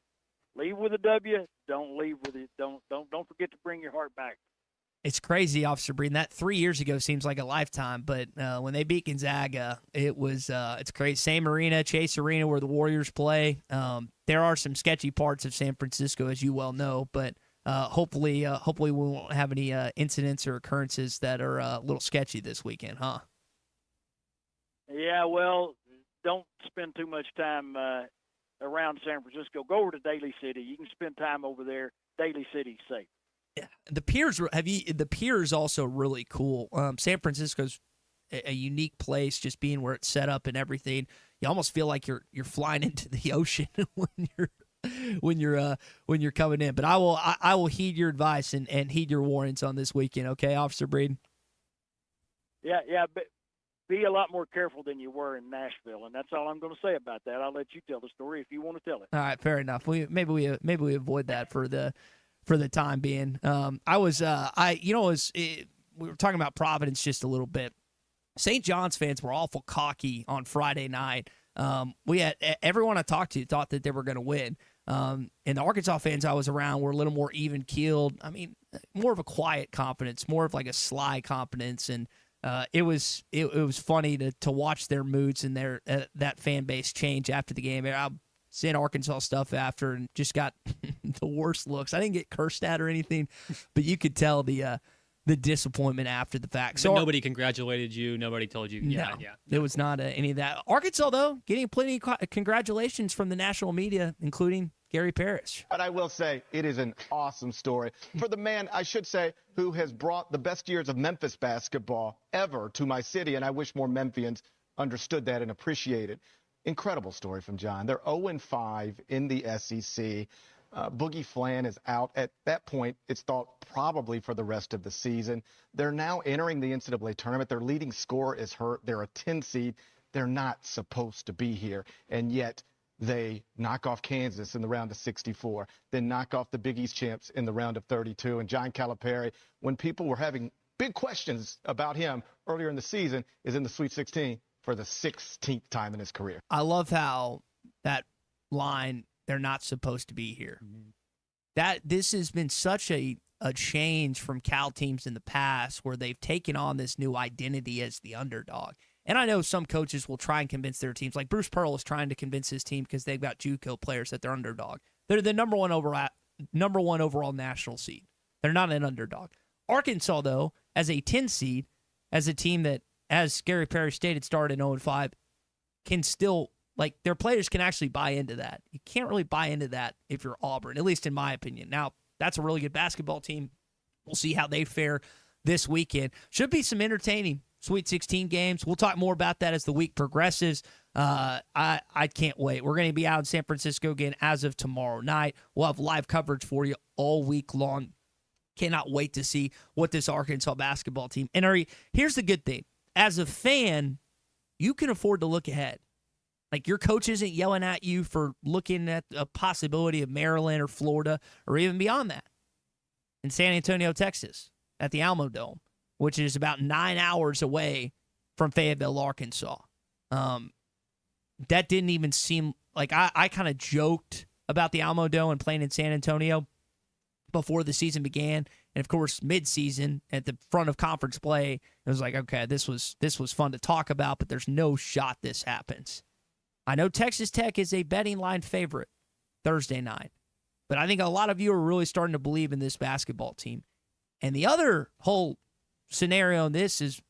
Leave with a W. Don't leave with it. Don't forget to bring your heart back. It's crazy, Officer Breeden. That 3 years ago seems like a lifetime, but when they beat Gonzaga, it's crazy. Same arena, Chase Arena, where the Warriors play. There are some sketchy parts of San Francisco, as you well know, but hopefully we won't have any incidents or occurrences that are a little sketchy this weekend, huh? Yeah, well, don't spend too much time around San Francisco. Go over to Daly City. You can spend time over there. Daly City's safe. Yeah, the piers. The pier is also really cool. San Francisco's a unique place, just being where it's set up and everything. You almost feel like you're flying into the ocean when you're coming in. But I will heed your advice and heed your warnings on this weekend. Okay, Officer Breeden? Yeah, but be a lot more careful than you were in Nashville, and that's all I'm going to say about that. I'll let you tell the story if you want to tell it. All right, fair enough. Maybe we avoid that for the time being. We were talking about Providence just a little bit. St. John's fans were awful cocky on Friday night. Everyone I talked to thought that they were going to win. And the Arkansas fans I was around were a little more even keeled. I mean, more of a quiet confidence, more of like a sly confidence. And it was funny to watch their moods and their that fan base change after the game. I seen Arkansas stuff after and just got the worst looks. I didn't get cursed at or anything, but you could tell the disappointment after the fact. But So nobody congratulated you. Nobody told you. Yeah. There was not any of that. Arkansas, though, getting plenty of congratulations from the national media, including Gary Parrish. But I will say it is an awesome story for the man, I should say, who has brought the best years of Memphis basketball ever to my city, and I wish more Memphians understood that and appreciated. Incredible story from John. They're 0-5 in the SEC. Boogie Flan is out. At that point, it's thought probably for the rest of the season. They're now entering the NCAA tournament. Their leading scorer is hurt. They're a 10 seed. They're not supposed to be here, and yet they knock off Kansas in the round of 64, then knock off the Big East champs in the round of 32. And John Calipari, when people were having big questions about him earlier in the season, is in the Sweet 16 for the 16th time in his career. I love how that line, they're not supposed to be here. This has been such a change from Cal teams in the past where they've taken on this new identity as the underdog. And I know some coaches will try and convince their teams, like Bruce Pearl is trying to convince his team because they've got JUCO players that they're underdog. They're the number one overall national seed. They're not an underdog. Arkansas, though, as a 10 seed, as a team that, as Gary Parrish stated, started in 0-5, can still, like, their players can actually buy into that. You can't really buy into that if you're Auburn, at least in my opinion. Now, that's a really good basketball team. We'll see how they fare this weekend. Should be some entertaining Sweet 16 games. We'll talk more about that as the week progresses. I can't wait. We're going to be out in San Francisco again as of tomorrow night. We'll have live coverage for you all week long. Cannot wait to see what this Arkansas basketball team. And Ari, here's the good thing. As a fan, you can afford to look ahead. Like, your coach isn't yelling at you for looking at a possibility of Maryland or Florida or even beyond that. In San Antonio, Texas, at the Alamo Dome, which is about 9 hours away from Fayetteville, Arkansas. That didn't even seem like I kind of joked about the Alamo Dome and playing in San Antonio before the season began. And, of course, mid-season at the front of conference play, it was like, okay, this was fun to talk about, but there's no shot this happens. I know Texas Tech is a betting line favorite Thursday night, but I think a lot of you are really starting to believe in this basketball team. And the other whole scenario in this is,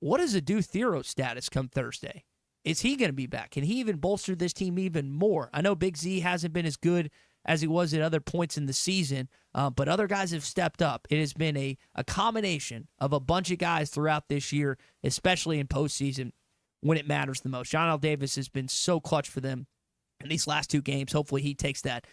what is Adu Thero's status come Thursday? Is he going to be back? Can he even bolster this team even more? I know Big Z hasn't been as good as he was at other points in the season, but other guys have stepped up. It has been a combination of a bunch of guys throughout this year, especially in postseason when it matters the most. John L. Davis has been so clutch for them in these last two games. Hopefully he takes that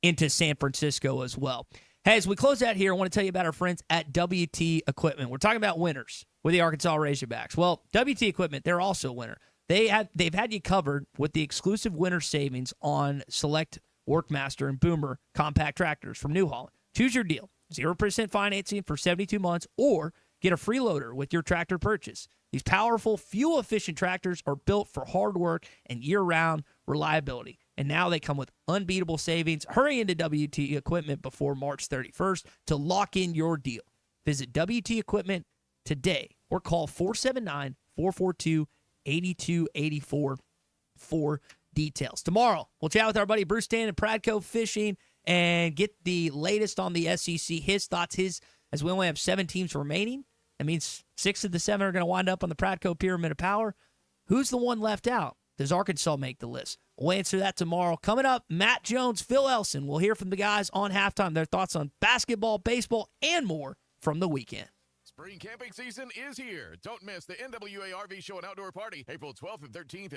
into San Francisco as well. Hey, as we close out here, I want to tell you about our friends at WT Equipment. We're talking about winners with the Arkansas Razorbacks. Well, WT Equipment, they're also a winner. They've had you covered with the exclusive winter savings on select Workmaster and Boomer compact tractors from New Holland. Choose your deal. 0% financing for 72 months or get a free loader with your tractor purchase. These powerful, fuel-efficient tractors are built for hard work and year-round reliability. And now they come with unbeatable savings. Hurry into WT Equipment before March 31st to lock in your deal. Visit WT Equipment today or call 479-442-8284 for details. Tomorrow, we'll chat with our buddy Bruce Dan and Pradco Fishing and get the latest on the SEC, his thoughts, as we only have 7 teams remaining. That means 6 of the 7 are going to wind up on the Pradco Pyramid of Power. Who's the one left out? Does Arkansas make the list? We'll answer that tomorrow. Coming up, Matt Jones, Phil Elson. We'll hear from the guys on halftime, their thoughts on basketball, baseball, and more from the weekend. Spring camping season is here. Don't miss the NWA RV Show and Outdoor Party, April 12th and 13th